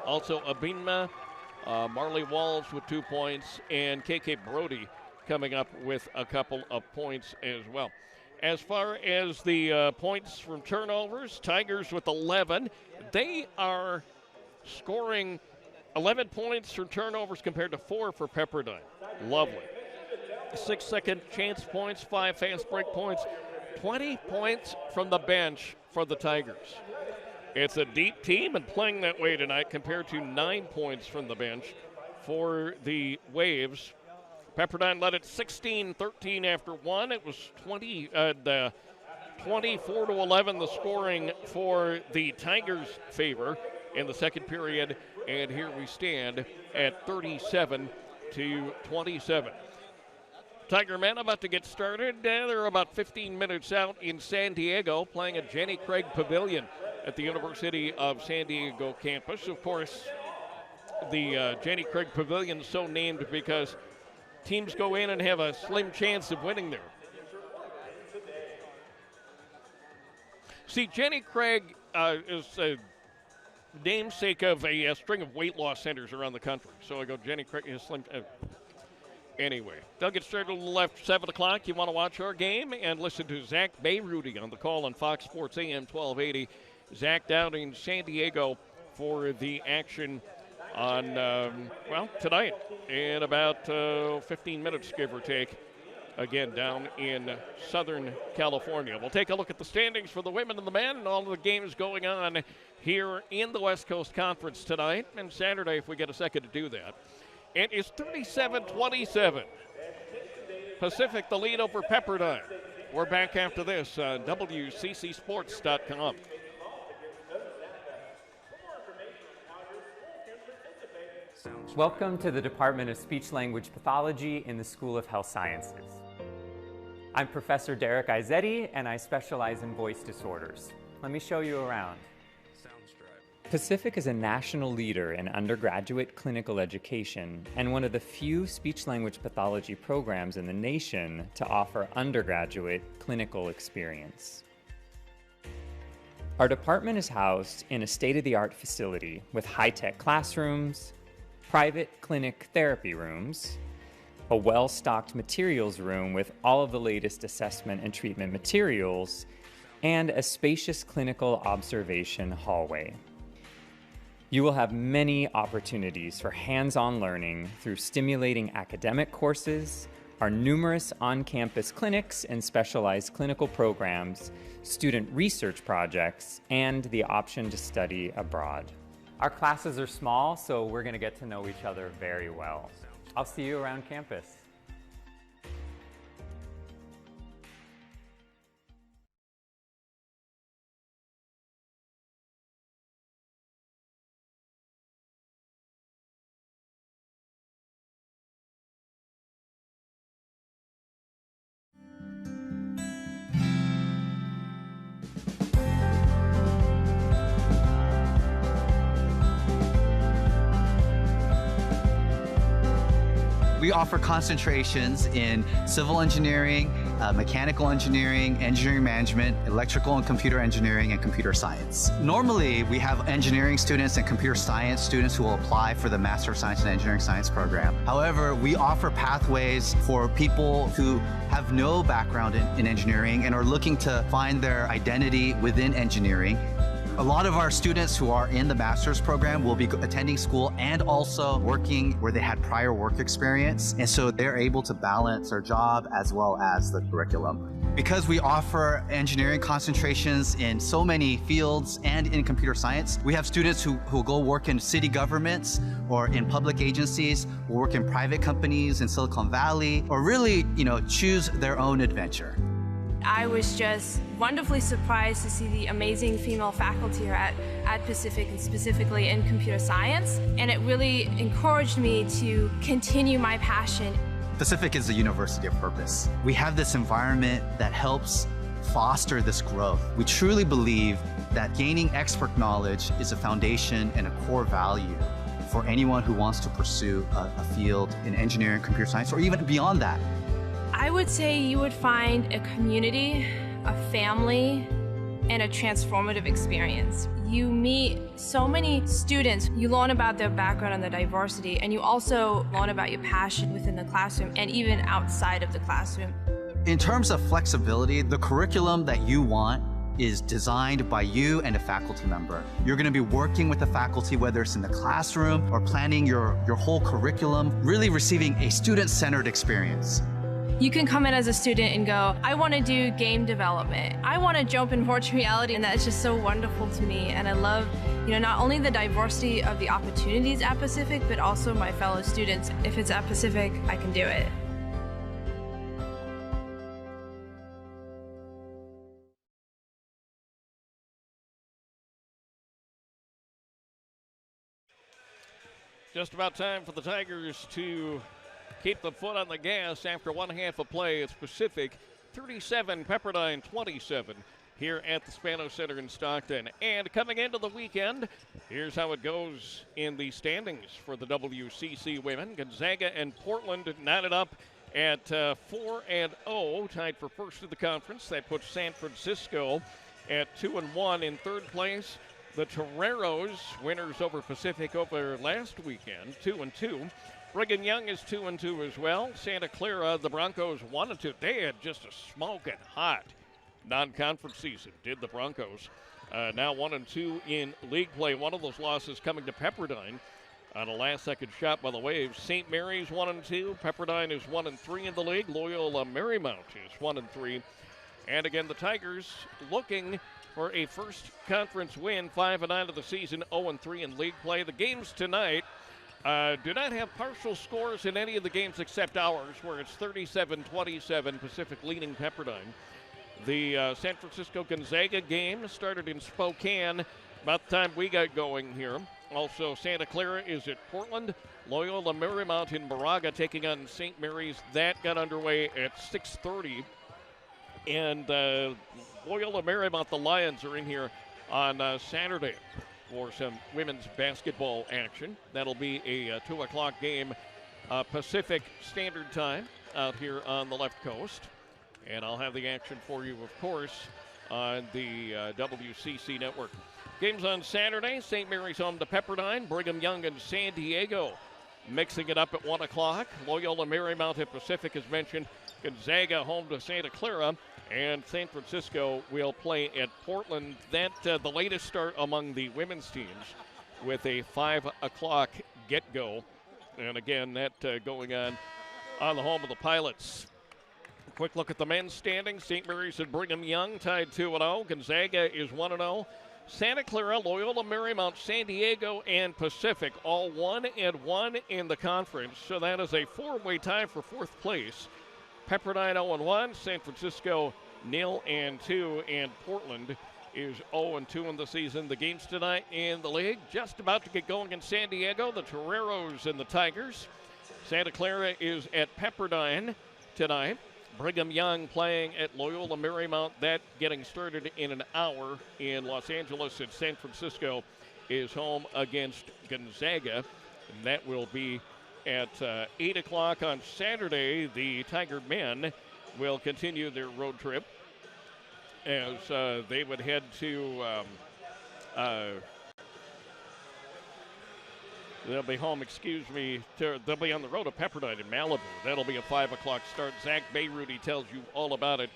Also Abinma, Marley Walls with 2 points, and KK Brody coming up with a couple of points as well. As far as the points from turnovers, Tigers with 11. They are scoring 11 points from turnovers compared to 4 for Pepperdine. Lovely. 6 second chance points, 5 fast break points, 20 points from the bench for the Tigers. It's a deep team and playing that way tonight compared to 9 points from the bench for the Waves. Pepperdine led it 16-13 after 1. It was 24-11 the scoring for the Tigers' favor in the second period. And here we stand at 37-27. Tiger men about to get started. They're about 15 minutes out in San Diego playing at Jenny Craig Pavilion at the University of San Diego campus. Of course, the Jenny Craig Pavilion is so named because teams go in and have a slim chance of winning there. See, Jenny Craig is a namesake of a string of weight loss centers around the country. So I go, Jenny Craig is slim. Anyway, they'll get started a little after 7 o'clock. You want to watch our game and listen to Zach Bayrudy on the call on Fox Sports AM 1280. Zach down in San Diego for the action on, tonight in about 15 minutes, give or take. Again, down in Southern California. We'll take a look at the standings for the women and the men and all of the games going on here in the West Coast Conference tonight and Saturday if we get a second to do that. It is 37-27. Pacific the lead over Pepperdine. We're back after this on WCCSports.com. Welcome to the Department of Speech-Language Pathology in the School of Health Sciences. I'm Professor Derek Izzetti, and I specialize in voice disorders. Let me show you around. Pacific is a national leader in undergraduate clinical education and one of the few speech-language pathology programs in the nation to offer undergraduate clinical experience. Our department is housed in a state-of-the-art facility with high-tech classrooms, private clinic therapy rooms, a well-stocked materials room with all of the latest assessment and treatment materials, and a spacious clinical observation hallway. You will have many opportunities for hands-on learning through stimulating academic courses, our numerous on-campus clinics and specialized clinical programs, student research projects, and the option to study abroad. Our classes are small, so we're going to get to know each other very well. I'll see you around campus. We offer concentrations in civil engineering, mechanical engineering, engineering management, electrical and computer engineering, and computer science. Normally, we have engineering students and computer science students who will apply for the Master of Science and Engineering Science program. However, we offer pathways for people who have no background in engineering and are looking to find their identity within engineering. A lot of our students who are in the master's program will be attending school and also working where they had prior work experience. And so they're able to balance their job as well as the curriculum. Because we offer engineering concentrations in so many fields and in computer science, we have students who go work in city governments or in public agencies, who work in private companies in Silicon Valley, or really, choose their own adventure. I was just wonderfully surprised to see the amazing female faculty here at Pacific, and specifically in computer science. And it really encouraged me to continue my passion. Pacific is a university of purpose. We have this environment that helps foster this growth. We truly believe that gaining expert knowledge is a foundation and a core value for anyone who wants to pursue a field in engineering, computer science, or even beyond that. I would say you would find a community, a family, and a transformative experience. You meet so many students, you learn about their background and their diversity, and you also learn about your passion within the classroom and even outside of the classroom. In terms of flexibility, the curriculum that you want is designed by you and a faculty member. You're going to be working with the faculty, whether it's in the classroom or planning your whole curriculum, really receiving a student-centered experience. You can come in as a student and go, I want to do game development. I want to jump in virtual reality, and that's just so wonderful to me. And I love, not only the diversity of the opportunities at Pacific, but also my fellow students. If it's at Pacific, I can do it. Just about time for the Tigers to keep the foot on the gas after 1/2 of play. It's Pacific 37, Pepperdine 27 here at the Spano Center in Stockton. And coming into the weekend, here's how it goes in the standings for the WCC women. Gonzaga and Portland knotted up at 4-0, tied for first of the conference. That puts San Francisco at 2-1 in third place. The Toreros, winners over Pacific over last weekend, 2-2. Brigham Young is 2-2 as well. Santa Clara, the Broncos 1-2. They had just a smoking hot non-conference season, did the Broncos. Now 1-2 in league play. One of those losses coming to Pepperdine on a last-second shot by the Waves. St. Mary's 1-2. Pepperdine is 1-3 in the league. Loyola Marymount is 1-3. And again, the Tigers looking for a first conference win, 5-9 of the season, 0-3 in league play. The games tonight do not have partial scores in any of the games except ours, where it's 37-27, Pacific leading Pepperdine. The San Francisco Gonzaga game started in Spokane about the time we got going here. Also, Santa Clara is at Portland. Loyola Marymount in Moraga taking on St. Mary's. That got underway at 6:30. And Loyola Marymount, the Lions, are in here on Saturday for some women's basketball action. That'll be a 2 o'clock game Pacific Standard Time out here on the left coast. And I'll have the action for you, of course, on the WCC network. Games on Saturday, St. Mary's home to Pepperdine, Brigham Young and San Diego mixing it up at 1 o'clock. Loyola Marymount at Pacific, as mentioned. Gonzaga home to Santa Clara. And San Francisco will play at Portland. That the latest start among the women's teams with a 5 o'clock get-go. And again, that going on the home of the Pilots. Quick look at the men's standings. St. Mary's and Brigham Young tied 2-0. Gonzaga is 1-0. Santa Clara, Loyola Marymount, San Diego, and Pacific, all 1-1 in the conference. So that is a four-way tie for fourth place. Pepperdine 0-1, San Francisco 0-2, and Portland is 0-2 in the season. The games tonight in the league just about to get going in San Diego. The Toreros and the Tigers. Santa Clara is at Pepperdine tonight. Brigham Young playing at Loyola Marymount. That getting started in an hour in Los Angeles. And San Francisco is home against Gonzaga. And that will be at 8 o'clock on Saturday. The Tiger men will continue their road trip as they would head to they'll be home, they'll be on the road to Pepperdine in Malibu. That'll be a 5 o'clock start. Zach Bayrudy tells you all about it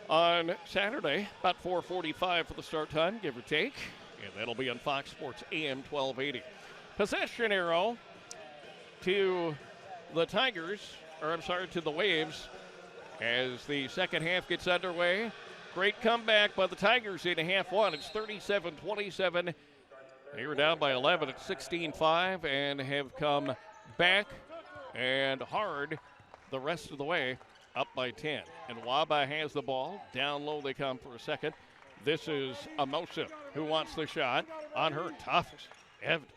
on Saturday, about 4:45 for the start time, give or take. And that'll be on Fox Sports AM 1280. Possession arrow to the to the Waves as the second half gets underway. Great comeback by the Tigers in half one. It's 37-27. They were down by 11 at 16-5 and have come back and hard the rest of the way, up by 10. And Waba has the ball. Down low they come for a second. This is Amosa who wants the shot. On her, tough.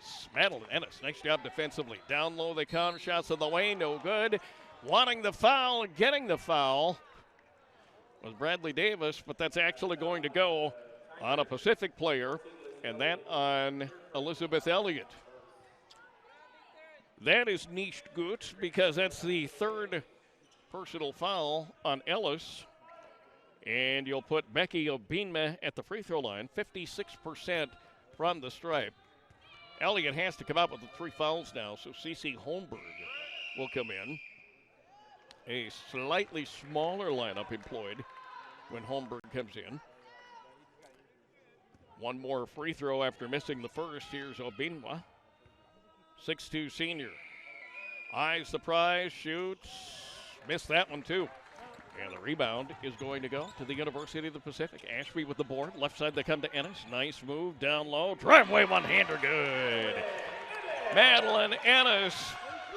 Smaddled Ennis. Nice job defensively. Down low they come. Shots in the way. No good. Wanting the foul, getting the foul was Bradley Davis, but that's actually going to go on a Pacific player, and that on Elizabeth Elliott. That is nicht gut because that's the third personal foul on Ellis. And you'll put Becky Obinma at the free throw line, 56% from the stripe. Elliott has to come out with the 3 fouls now, so Cece Holmberg will come in. A slightly smaller lineup employed when Holmberg comes in. One more free throw after missing the first. Here's Obinwa, 6'2 senior. Eyes the prize, shoots, missed that one too. And the rebound is going to go to the University of the Pacific. Ashby with the board. Left side they come to Ennis. Nice move down low. Driveway one-hander good. Madeline Ennis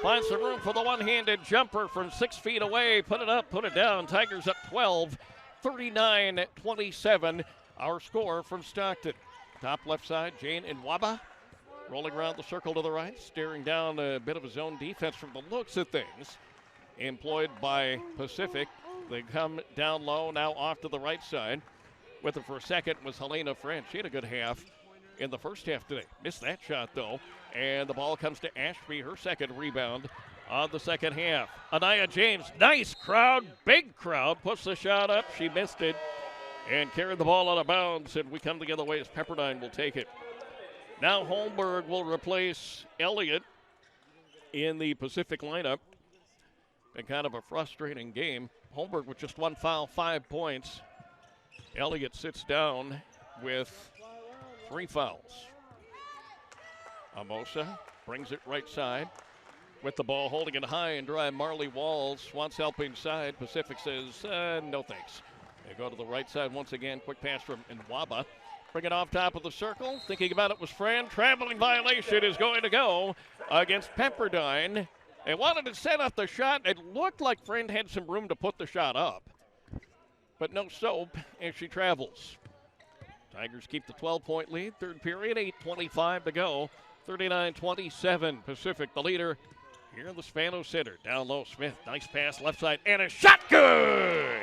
finds the room for the one-handed jumper from 6 feet away. Put it up, put it down. Tigers up 12, 39-27. Our score from Stockton. Top left side, Jane Nwaba rolling around the circle to the right, staring down a bit of a zone defense from the looks of things. Employed by Pacific. They come down low, now off to the right side. With her for a second was Helena French. She had a good half in the first half today. Missed that shot, though. And the ball comes to Ashby, her second rebound on the second half. Anaya James, nice crowd, big crowd, puts the shot up. She missed it and carried the ball out of bounds, and we come the other way as Pepperdine will take it. Now Holmberg will replace Elliott in the Pacific lineup. Been kind of a frustrating game. Holmberg with just 1 foul, 5 points. Elliott sits down with 3 fouls. Amosa brings it right side with the ball, holding it high and dry. Marley Walls wants help inside. Pacific says, no thanks. They go to the right side once again. Quick pass from Nwaba. Bring it off top of the circle. Thinking about it was Friend. Traveling violation is going to go against Pepperdine. They wanted to set up the shot. It looked like Friend had some room to put the shot up, but no soap as she travels. Tigers keep the 12-point lead. Third period, 8:25 to go. 39-27 Pacific, the leader here in the Spano Center. Down low, Smith. Nice pass left side, and a shot good!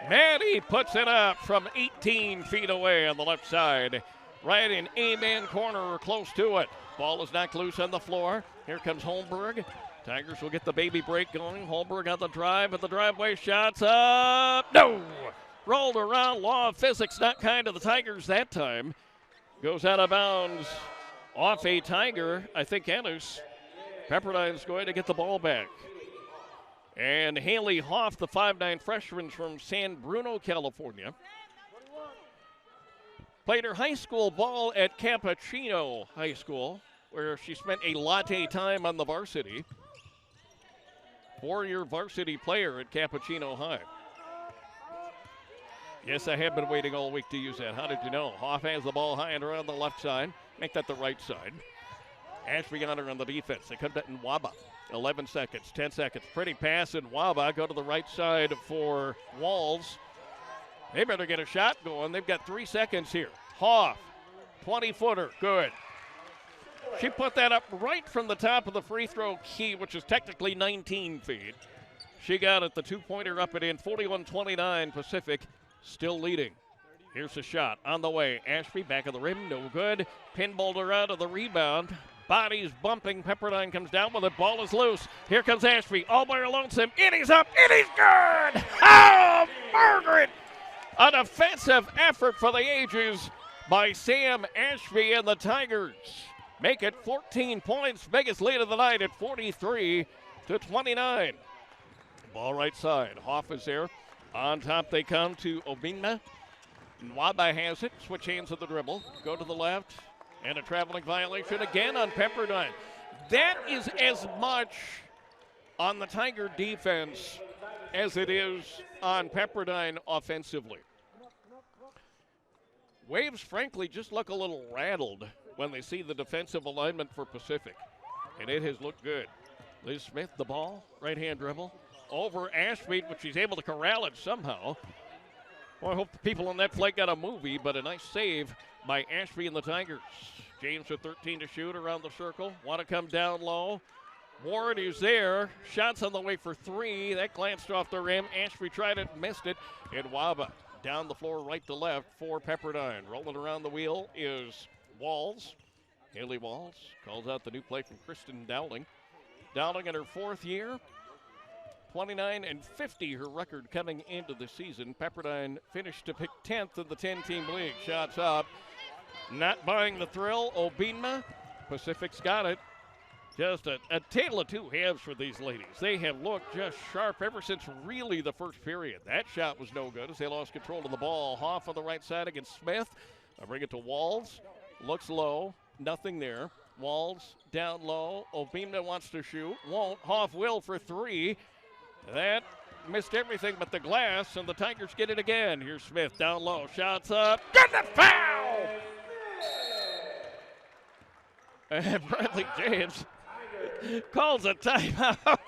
Maddie puts it up from 18 feet away on the left side. Right in A-man corner or close to it. Ball is knocked loose on the floor. Here comes Holmberg. Tigers will get the baby break going. Holmberg on the drive, but the driveway shot's up. No! Rolled around. Law of physics not kind to the Tigers that time. Goes out of bounds off a Tiger. I think Ennis. Pepperdine's going to get the ball back. And Haley Hoff, the 5'9 freshman from San Bruno, California, played her high school ball at Cappuccino High School, where she spent a latte time on the varsity. 4-year varsity player at Cappuccino High. Yes, I have been waiting all week to use that. How did you know? Hoff has the ball high and around the left side. Make that the right side. Ashby on her on the defense. They come to Nwaba. 11 seconds, 10 seconds. Pretty pass in Nwaba. Go to the right side for Walls. They better get a shot going. They've got 3 seconds here. Hoff, 20-footer. Good. She put that up right from the top of the free throw key, which is technically 19 feet. She got it, the two-pointer up and in. 41-29 Pacific, still leading. Here's a shot on the way. Ashby back of the rim, no good. Pinballed her out of the rebound. Bodies bumping. Pepperdine comes down with it. Ball is loose. Here comes Ashby, all by her lonesome. Innie's up. Innie's good. Oh, Margaret! A defensive effort for the ages by Sam Ashby and the Tigers. Make it 14 points. Biggest lead of the night at 43-29. Ball right side. Hoff is there. On top they come to Obinna. Nwaba has it. Switch hands of the dribble. Go to the left. And a traveling violation again on Pepperdine. That is as much on the Tiger defense as it is on Pepperdine offensively. Waves, frankly, just look a little rattled when they see the defensive alignment for Pacific. And it has looked good. Liz Smith, the ball, right-hand dribble. Over Ashby, but she's able to corral it somehow. Well, I hope the people on that flight got a movie, but a nice save by Ashby and the Tigers. James with 13 to shoot around the circle. Want to come down low. Ward is there. Shots on the way for three. That glanced off the rim. Ashby tried it, missed it. And Nwaba down the floor right to left for Pepperdine. Rolling around the wheel is Walls. Haley Walls calls out the new play from Kristen Dowling. Dowling in her fourth year. 29-50 her record coming into the season. Pepperdine finished to pick 10th in the 10-team league. Shots up. Not buying the thrill. Obinna. Pacific's got it. Just a tale of two halves for these ladies. They have looked just sharp ever since really the first period. That shot was no good as they lost control of the ball. Hoff on the right side against Smith. I bring it to Walls. Looks low. Nothing there. Walls down low. Obinna wants to shoot. Won't. Hoff will for three. That missed everything but the glass, and the Tigers get it again. Here's Smith down low. Shots up. Get the foul! And Bradley James calls a timeout.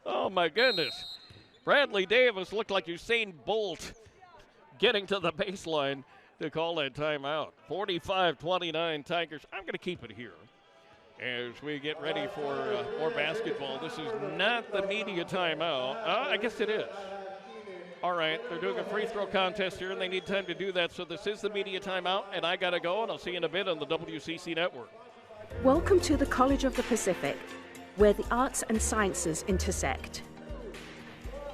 Oh, my goodness. Bradley Davis looked like Usain Bolt getting to the baseline to call that timeout. 45-29 Tigers. I'm going to keep it here as we get ready for more basketball. This is not the media timeout. I guess it is. All right, they're doing a free throw contest here, and they need time to do that. So this is the media timeout, and I got to go, and I'll see you in a bit on the WCC Network. Welcome to the College of the Pacific, where the arts and sciences intersect.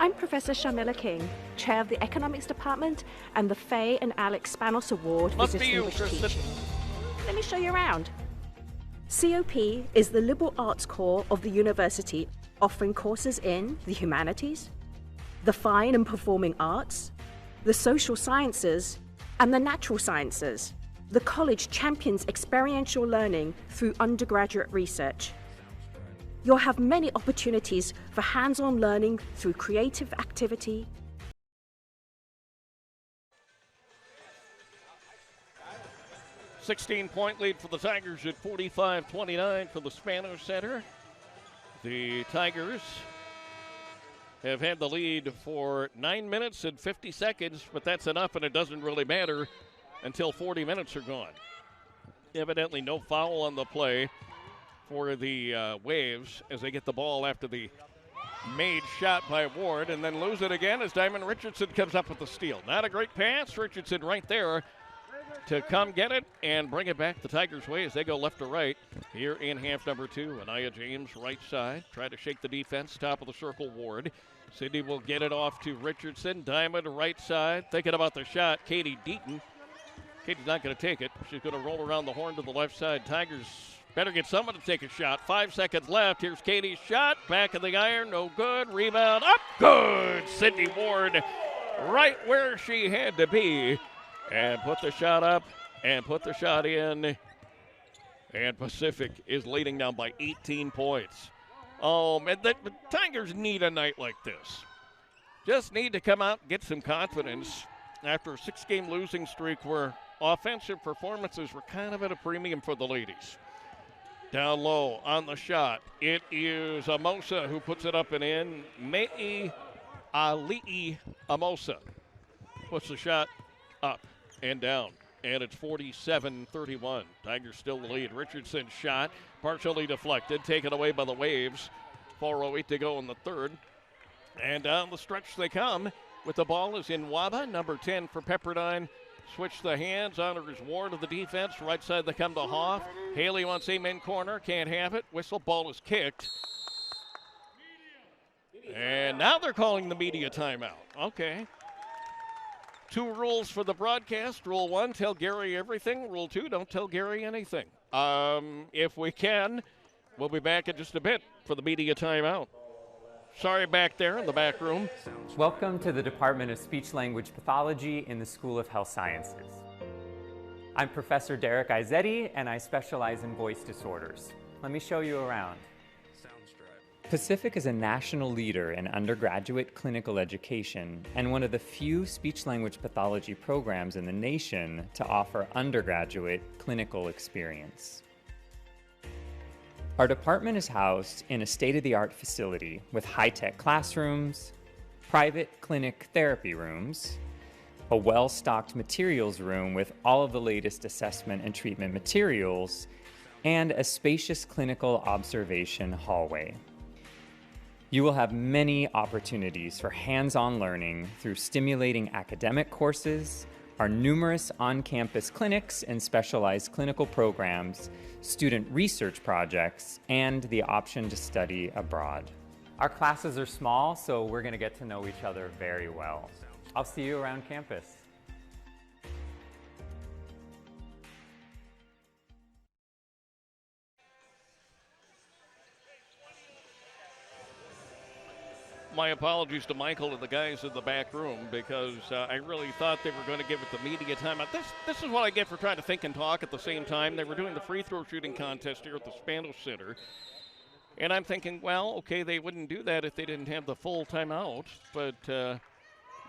I'm Professor Sharmila King, Chair of the Economics Department and the Faye and Alex Spanos Award for Distinguished Teaching. Let me show you around. COP is the liberal arts core of the university, offering courses in the humanities, the fine and performing arts, the social sciences, and the natural sciences. The college champions experiential learning through undergraduate research. You'll have many opportunities for hands-on learning through creative activity. A 16-point lead for the Tigers at 45-29 for the Spanos Center. The Tigers have had the lead for 9 minutes and 50 seconds, but that's enough, and it doesn't really matter until 40 minutes are gone. Evidently no foul on the play for the Waves as they get the ball after the made shot by Ward and then lose it again as Diamond Richardson comes up with the steal. Not a great pass. Richardson right there to come get it and bring it back the Tigers' way as they go left to right here in half number two. Anaya James right side. Try to shake the defense. Top of the circle, Ward. Sydney will get it off to Richardson. Diamond right side. Thinking about the shot, Katie Deaton. Katie's not going to take it. She's going to roll around the horn to the left side. Tigers better get someone to take a shot. 5 seconds left. Here's Katie's shot. Back of the iron. No good. Rebound. Up. Good. Sydney Ward right where she had to be. And put the shot up and put the shot in. And Pacific is leading down by 18 points. Oh, man, the Tigers need a night like this. just need to come out and get some confidence after a 6-game losing streak where offensive performances were kind of at a premium for the ladies. Down low on the shot, it is Amosa who puts it up and in. Mei Ali'i Amosa puts the shot up and down, and it's 47-31. Tigers still the lead. Richardson's shot partially deflected, taken away by the Waves. 4:08 to go in the third. And down the stretch they come with the ball is in Waba, number 10 for Pepperdine. Switch the hands, honors Ward of the defense. Right side they come to Hoff. Haley wants him in corner, can't have it. Whistle, ball is kicked. And now they're calling the media timeout. Okay. 2 rules for the broadcast. Rule 1, tell Gary everything. Rule 2, don't tell Gary anything. If we can, we'll be back in just a bit for the media timeout. Sorry back there in the back room. Welcome to the Department of Speech-Language Pathology in the School of Health Sciences. I'm Professor Derek Izzetti, and I specialize in voice disorders. Let me show you around. Pacific is a national leader in undergraduate clinical education and one of the few speech-language pathology programs in the nation to offer undergraduate clinical experience. Our department is housed in a state-of-the-art facility with high-tech classrooms, private clinic therapy rooms, a well-stocked materials room with all of the latest assessment and treatment materials, and a spacious clinical observation hallway. You will have many opportunities for hands-on learning through stimulating academic courses, our numerous on-campus clinics and specialized clinical programs, student research projects, and the option to study abroad. Our classes are small, so we're going to get to know each other very well. I'll see you around campus. My apologies to Michael and the guys in the back room because I really thought they were going to give it the media timeout. This is what I get for trying to think and talk at the same time. They were doing the free throw shooting contest here at the Spanish Center. And I'm thinking, well, okay, they wouldn't do that if they didn't have the full timeout. But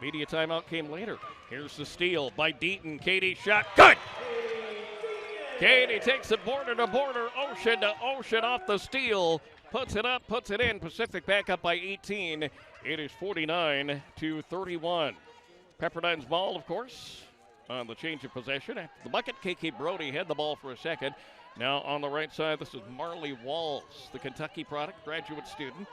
media timeout came later. Here's the steal by Deaton. Katie shot. Good! Katie takes it border to border, ocean to ocean off the steal. Puts it up, puts it in. Pacific back up by 18. It is 49-31. Pepperdine's ball, of course, on the change of possession. After the bucket, KK Brody had the ball for a second. Now on the right side, this is Marley Walls, the Kentucky product, graduate student.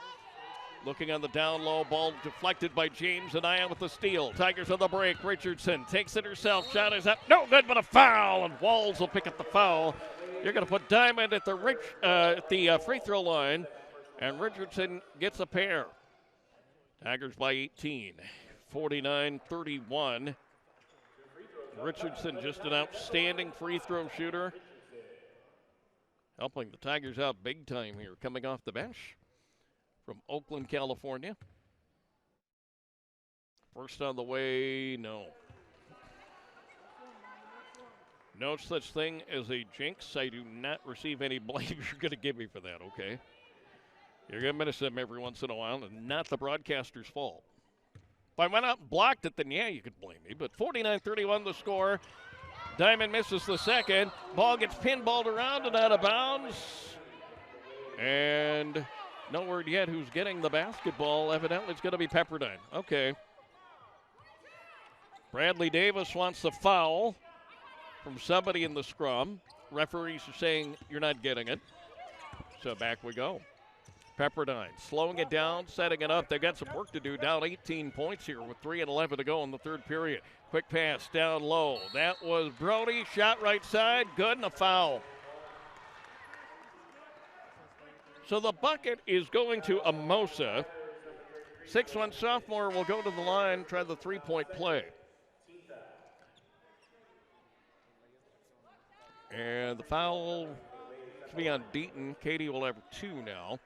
Looking on the down low, ball deflected by James Anaya with the steal. Tigers on the break. Richardson takes it herself. Shot is up. No good, but a foul, and Walls will pick up the foul. You're going to put Diamond at the free throw line, and Richardson gets a pair. Tigers by 18, 49-31. Richardson just an outstanding free throw shooter, helping the Tigers out big time here, coming off the bench from Oakland, California. First on the way, no. No such thing as a jinx. I do not receive any blame you're going to give me for that, okay? You're going to miss them every once in a while, and not the broadcaster's fault. If I went out and blocked it, then yeah, you could blame me. But 49-31 the score. Diamond misses the second. Ball gets pinballed around and out of bounds. And no word yet who's getting the basketball. Evidently, it's going to be Pepperdine. Okay. Bradley Davis wants the foul from somebody in the scrum. Referees are saying you're not getting it. So back we go. Pepperdine slowing it down, setting it up. They've got some work to do, down 18 points here with 3:11 to go in the third period. Quick pass down low. That was Brody. Shot right side. Good, and a foul. So the bucket is going to Amosa. 6'1" sophomore will go to the line, try the three-point play. And the foul to be on Deaton. Katie will have 2 now.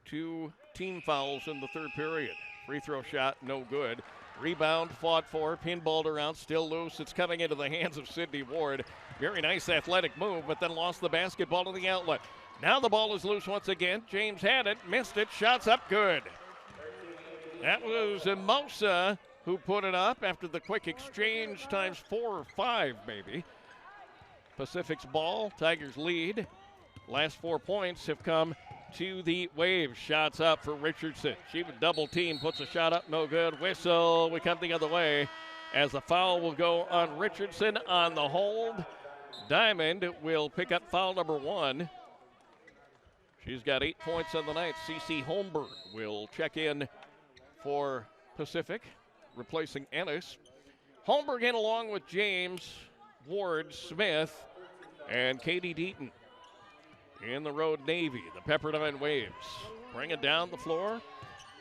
2 team fouls in the third period. Free throw shot, no good. Rebound fought for, pinballed around, still loose. It's coming into the hands of Sydney Ward. Very nice athletic move, but then lost the basketball to the outlet. Now the ball is loose once again. James had it, missed it, shots up good. That was Mimosa who put it up after the quick exchange times 4 or 5 maybe. Pacific's ball, Tigers lead. Last 4 points have come to the Waves. Shots up for Richardson. She would double team, puts a shot up, no good. Whistle, we come the other way as the foul will go on Richardson on the hold. Diamond will pick up foul number 1. She's got 8 points on the night. CeCe Holmberg will check in for Pacific, replacing Ennis. Holmberg in along with James, Ward, Smith, and Katie Deaton. In the road Navy, the Pepperdine Waves. Bring it down the floor,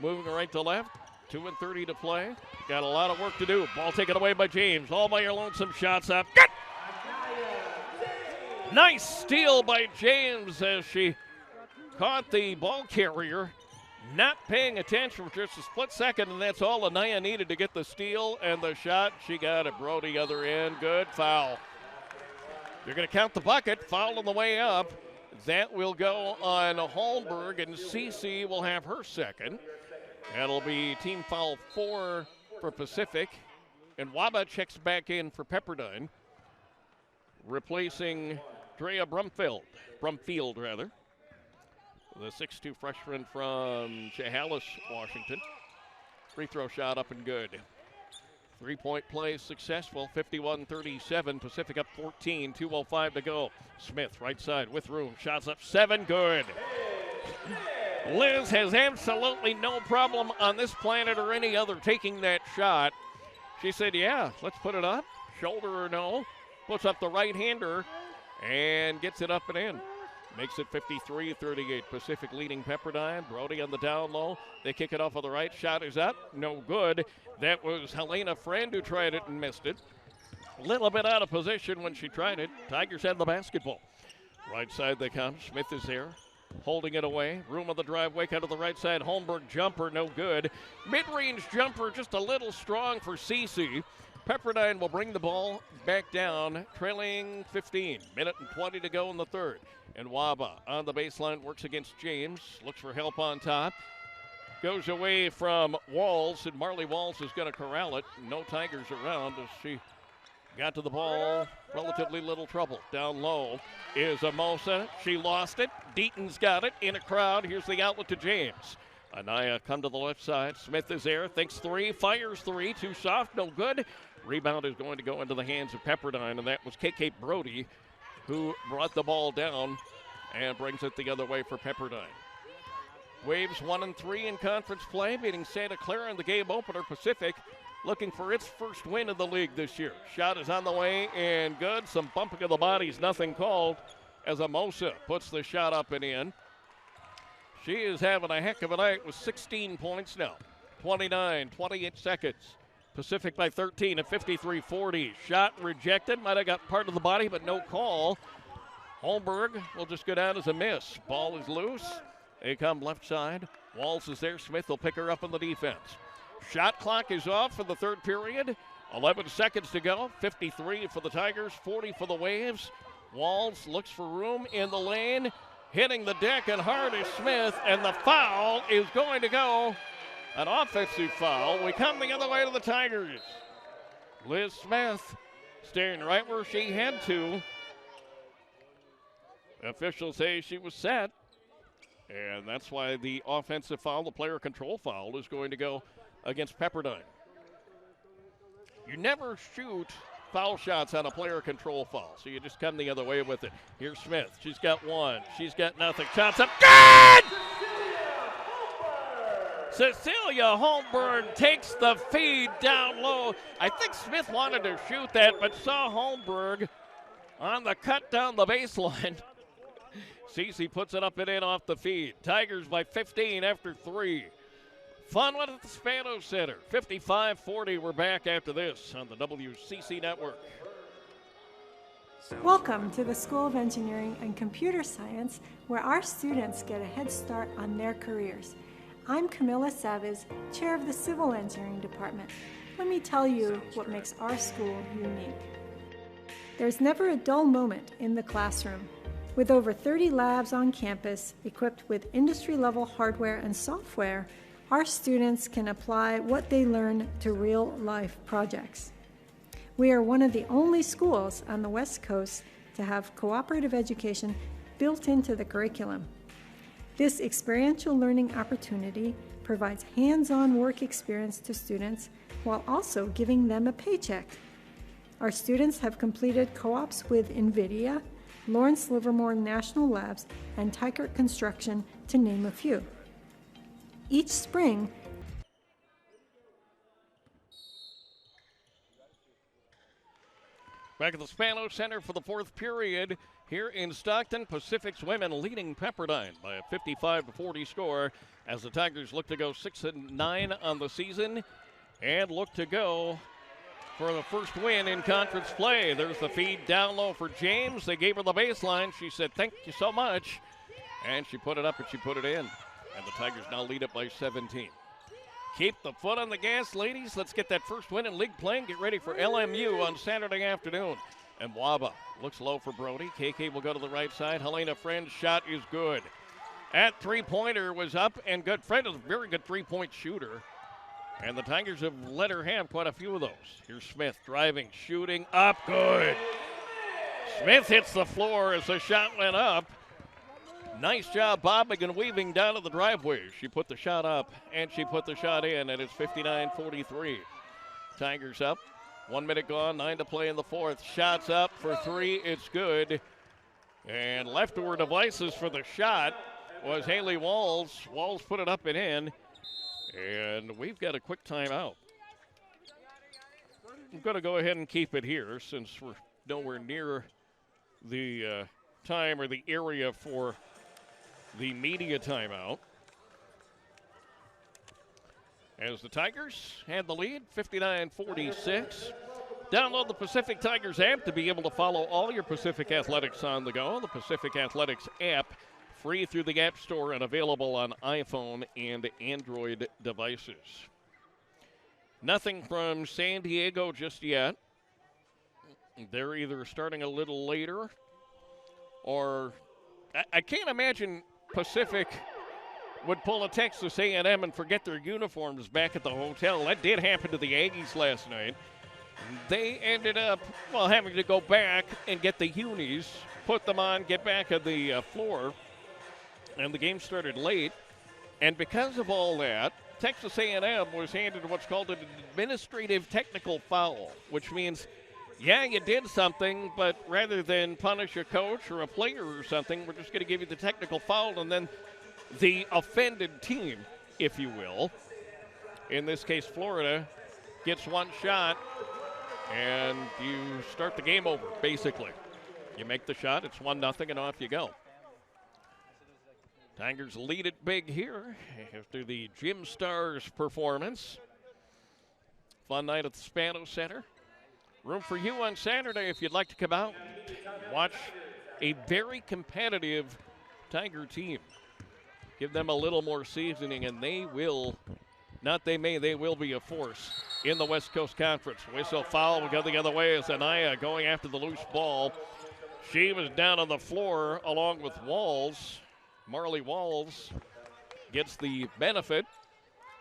moving right to left. 2:30 to play. Got a lot of work to do. Ball taken away by James. All by your lonesome. Shots up. Good! Nice steal by James as she caught the ball carrier, not paying attention for just a split second, and that's all Anaya needed to get the steal and the shot. She got it. Brody other end. Good foul. They're going to count the bucket. Foul on the way up. That will go on Holmberg, and CeCe will have her second. That'll be team foul 4 for Pacific. And Waba checks back in for Pepperdine, replacing Drea Brumfield, the 6'2 freshman from Chehalis, Washington. Free throw shot up and good. 3-point play successful, 51-37. Pacific up 14, 2:05 to go. Smith, right side with room. Shots up 7, good. Liz has absolutely no problem on this planet or any other taking that shot. She said, yeah, let's put it up. Shoulder or no. Puts up the right-hander and gets it up and in. Makes it 53-38. Pacific leading Pepperdine. Brody on the down low. They kick it off on the right. Shot is up. No good. That was Helena Friend who tried it and missed it. A little bit out of position when she tried it. Tigers had the basketball. Right side they come. Smith is there, holding it away. Room on the driveway, cut to the right side. Holmberg jumper, no good. Mid-range jumper, just a little strong for CeCe. Pepperdine will bring the ball back down, trailing 15. Minute and 20 to go in the third. And Waba on the baseline works against James. Looks for help on top. Goes away from Walls, and Marley Walls is going to corral it. No Tigers around as she got to the ball. Relatively little trouble. Down low is Amosa. She lost it. Deaton's got it in a crowd. Here's the outlet to James. Anaya come to the left side. Smith is there. Thinks 3. Fires 3. Too soft. No good. Rebound is going to go into the hands of Pepperdine, and that was KK Brody who brought the ball down and brings it the other way for Pepperdine. Waves 1-3 in conference play, beating Santa Clara in the game opener. Pacific looking for its first win of the league this year. Shot is on the way and good. Some bumping of the bodies, nothing called as Amosa puts the shot up and in. She is having a heck of a night with 16 points now. 28 seconds. Pacific by 13 at 53-40. Shot rejected. Might have got part of the body, but no call. Holmberg will just go down as a miss. Ball is loose. They come left side. Walls is there. Smith will pick her up on the defense. Shot clock is off for the third period. 11 seconds to go. 53 for the Tigers, 40 for the Waves. Walls looks for room in the lane. Hitting the deck and hard is Smith, and the foul is going to go. An offensive foul. We come the other way to the Tigers. Liz Smith staying right where she had to. Officials say she was set, and that's why the offensive foul, the player control foul, is going to go against Pepperdine. You never shoot foul shots on a player control foul, so you just come the other way with it. Here's Smith. She's got 1. She's got nothing. Shots up. Good! Cecilia Holmberg takes the feed down low. I think Smith wanted to shoot that, but saw Holmberg on the cut down the baseline. CeCe puts it up and in off the feed. Tigers by 15 after 3. Fun one at the Spano Center. 55-40. We're back after this on the WCC Network. Welcome to the School of Engineering and Computer Science, where our students get a head start on their careers. I'm Camilla Savas, chair of the Civil Engineering Department. Let me tell you what makes our school unique. There's never a dull moment in the classroom. With over 30 labs on campus equipped with industry-level hardware and software, our students can apply what they learn to real-life projects. We are one of the only schools on the West Coast to have cooperative education built into the curriculum. This experiential learning opportunity provides hands-on work experience to students while also giving them a paycheck. Our students have completed co-ops with NVIDIA, Lawrence Livermore National Labs, and Tykert Construction, to name a few. Each spring, back at the Spano Center for the fourth period here in Stockton. Pacific's women leading Pepperdine by a 55-40 score as the Tigers look to go 6-9 on the season and look to go for the first win in conference play. There's the feed down low for James. They gave her the baseline. She said, "Thank you so much." And she put it up and she put it in. And the Tigers now lead it by 17. Keep the foot on the gas, ladies. Let's get that first win in league play and get ready for LMU on Saturday afternoon. And Waba looks low for Brody. KK will go to the right side. Helena Friend's shot is good. At three-pointer was up and good. Friend is a very good three-point shooter. And the Tigers have let her have quite a few of those. Here's Smith driving, shooting, up, good. Smith hits the floor as the shot went up. Nice job bobbing and weaving down to the driveway. She put the shot up and she put the shot in, and it's 59-43. Tigers up. 1 minute gone, 9 to play in the fourth. Shots up for three, it's good. And left to her devices for the shot was Haley Walls. Walls put it up and in. And we've got a quick timeout. I'm going to go ahead and keep it here since we're nowhere near the time or the area for the media timeout. As the Tigers had the lead, 59-46. Download the Pacific Tigers app to be able to follow all your Pacific Athletics on the go. The Pacific Athletics app, free through the App Store and available on iPhone and Android devices. Nothing from San Diego just yet. They're either starting a little later or I can't imagine Pacific would pull a Texas A&M and forget their uniforms back at the hotel. That did happen to the Aggies last night. They ended up, well, having to go back and get the unis, put them on, get back on the floor, and the game started late. And because of all that, Texas A&M was handed what's called an administrative technical foul, which means, yeah, you did something, but rather than punish a coach or a player or something, we're just going to give you the technical foul, and then the offended team, if you will, in this case Florida, gets one shot, and you start the game over, basically. You make the shot, it's 1-0, and off you go. Tigers lead it big here after the Gym Stars performance. Fun night at the Spano Center. Room for you on Saturday if you'd like to come out and watch a very competitive Tiger team. Give them a little more seasoning, and they will, they will be a force in the West Coast Conference. Whistle foul, we go the other way as Anaya going after the loose ball. She was down on the floor along with Walls. Marley Walls gets the benefit,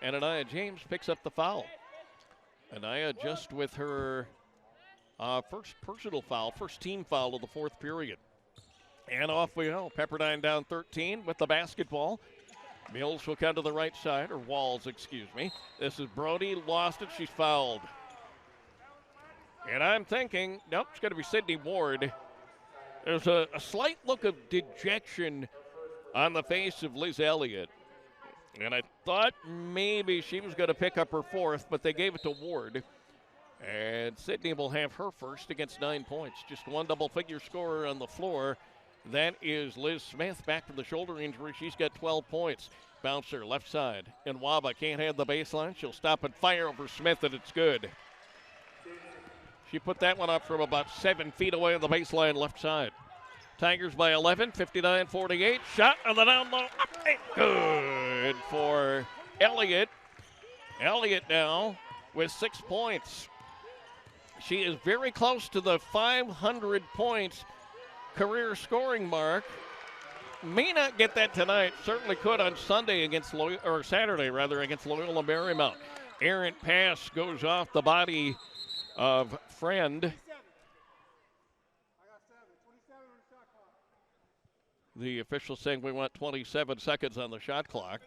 and Anaya James picks up the foul. Anaya just with her first personal foul, first team foul of the fourth period. And off we go. Pepperdine down 13 with the basketball. Mills will come to the right side, or Walls, excuse me. This is Brody, lost it, she's fouled. And I'm thinking, nope, it's going to be Sydney Ward. There's a slight look of dejection on the face of Liz Elliott. And I thought maybe she was going to pick up her fourth, but they gave it to Ward. And Sydney will have her first against 9 points. Just one double-figure scorer on the floor. That is Liz Smith back from the shoulder injury. She's got 12 points. Bouncer left side. And Waba can't have the baseline. She'll stop and fire over Smith, and it's good. She put that one up from about 7 feet away on the baseline left side. Tigers by 11, 59-48. Shot on the down low. Good for Elliott. Elliott now with 6 points. She is very close to the 500 points career scoring mark. May not get that tonight. Certainly could on Saturday against Loyola Marymount. Errant pass goes off the body of Friend. The official saying we want 27 seconds on the shot clock.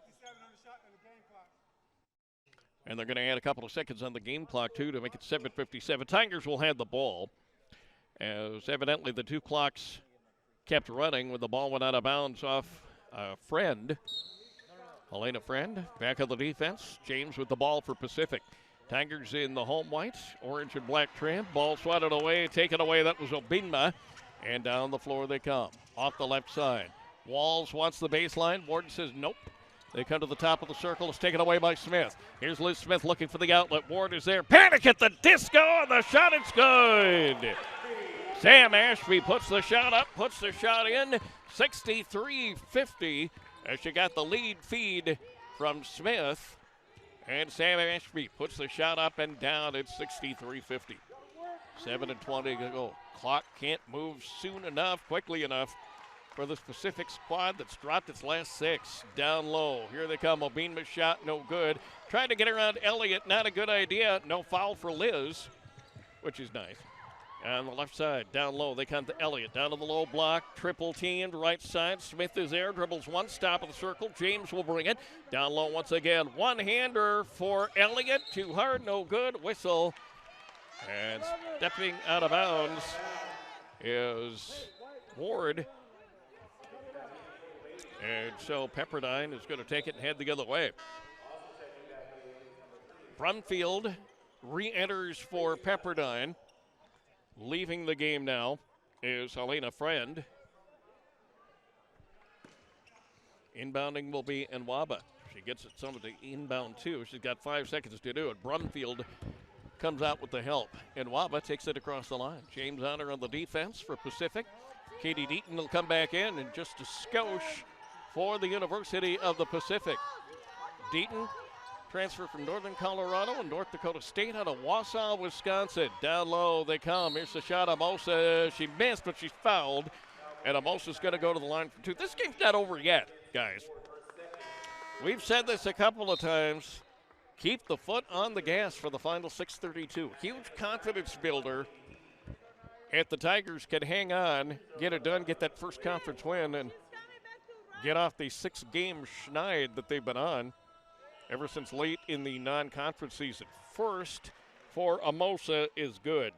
And they're going to add a couple of seconds on the game clock, too, to make it 7:57. Tigers will have the ball, as evidently the two clocks kept running when the ball went out of bounds off Friend. Helena Friend back of the defense. James with the ball for Pacific. Tigers in the home white, orange and black trim. Ball swatted away, taken away. That was Obinma. And down the floor they come. Off the left side. Walls wants the baseline. Warden says nope. They come to the top of the circle. It's taken away by Smith. Here's Liz Smith looking for the outlet. Ward is there. Panic at the disco, and the shot is good. Sam Ashby puts the shot up, puts the shot in. 63-50 as she got the lead feed from Smith. And Sam Ashby puts the shot up and down at 63-50. 7:20 to go. Clock can't move soon enough, quickly enough for this Pacific squad that's dropped its last 6. Down low. Here they come. Obinma's shot, no good. Trying to get around Elliott, not a good idea. No foul for Liz, which is nice. On the left side, down low, they come to Elliott. Down to the low block, triple teamed, right side. Smith is there, dribbles once, top of the circle. James will bring it. Down low once again. One-hander for Elliott. Too hard, no good. Whistle. And stepping out of bounds is Ward. And so Pepperdine is going to take it and head the other way. Brumfield re-enters for Pepperdine. Leaving the game now is Helena Friend. Inbounding will be Nwaba. She gets it some of the inbound too. She's got 5 seconds to do it. Brumfield comes out with the help. Nwaba takes it across the line. James Honor on the defense for Pacific. Katie Deaton will come back in and just a skosh for the University of the Pacific. Deaton, transfer from Northern Colorado and North Dakota State out of Wausau, Wisconsin. Down low they come. Here's the shot. Amosa, she missed, but she's fouled. And Amosa's going to go to the line for 2. This game's not over yet, guys. We've said this a couple of times. Keep the foot on the gas for the final 6:32. Huge confidence builder. If the Tigers can hang on, get it done, get that first conference win, and get off the 6-game schneid that they've been on ever since late in the non-conference season. First for Amosa is good.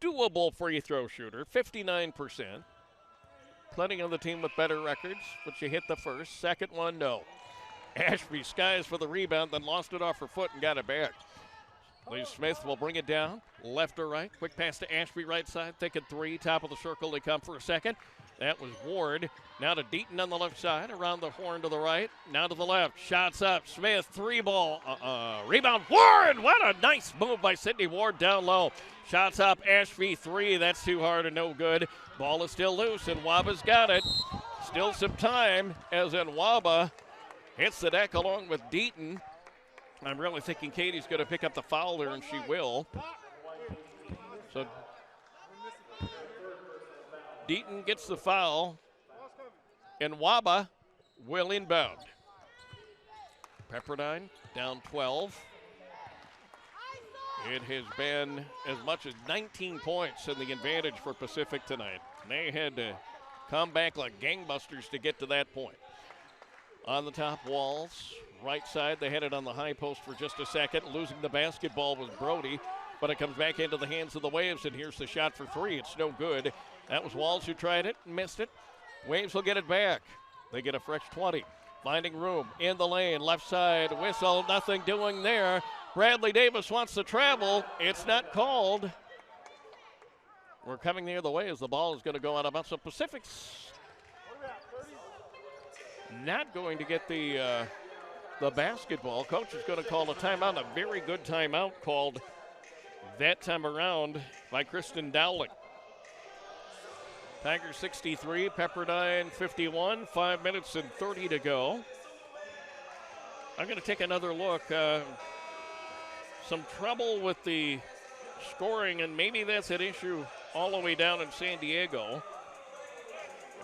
Doable free throw shooter, 59%. Plenty on the team with better records, but she hit the first. Second one, no. Ashby skies for the rebound, then lost it off her foot and got it back. Lee Smith will bring it down, left or right. Quick pass to Ashby, right side, thinking 3, top of the circle. They come for a second. That was Ward. Now to Deaton on the left side, around the horn to the right. Now to the left, shots up. Smith, 3-ball. Rebound, Ward! What a nice move by Sydney Ward down low. Shots up, Ashby, 3. That's too hard and no good. Ball is still loose, and Waba's got it. Still some time as Nwaba hits the deck along with Deaton. I'm really thinking Katie's going to pick up the foul there, and she will. So Deaton gets the foul, and Nwaba will inbound. Pepperdine down 12. It has been as much as 19 points in the advantage for Pacific tonight. They had to come back like gangbusters to get to that point. On the top walls, right side, they had it on the high post for just a second. Losing the basketball was Brody, but it comes back into the hands of the Waves, and here's the shot for 3. It's no good. That was Walls who tried it and missed it. Waves will get it back. They get a fresh 20. Finding room in the lane, left side, whistle, nothing doing there. Bradley Davis wants to travel. It's not called. We're coming near the way as the ball is going to go out of bounds. So Pacific's not going to get the basketball. Coach is going to call a timeout, a very good timeout called that time around by Kristen Dowling. Tigers 63, Pepperdine 51, 5 minutes and 30 to go. I'm going to take another look. Some trouble with the scoring, and maybe that's an issue all the way down in San Diego.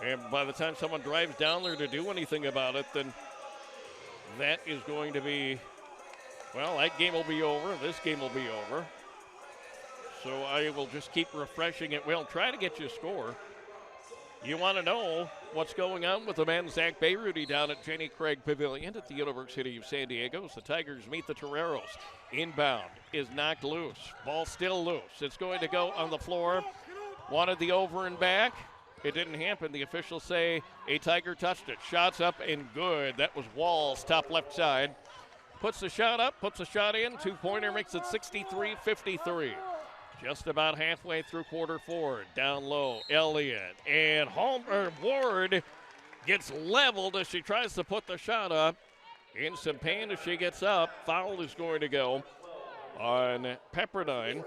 And by the time someone drives down there to do anything about it, then that is going to be, well, that game will be over. This game will be over. So I will just keep refreshing it. We'll try to get you a score. You want to know what's going on with the men's Zach Bayrudy down at Jenny Craig Pavilion at the University of San Diego as the Tigers meet the Toreros. Inbound is knocked loose. Ball still loose. It's going to go on the floor. Wanted the over and back. It didn't happen. The officials say a Tiger touched it. Shots up and good. That was Walls, top left side. Puts the shot up, puts the shot in. Two-pointer makes it 63-53. Just about halfway through quarter four. Down low, Elliott. And Ward gets leveled as she tries to put the shot up. In some pain as she gets up. Foul is going to go on Pepperdine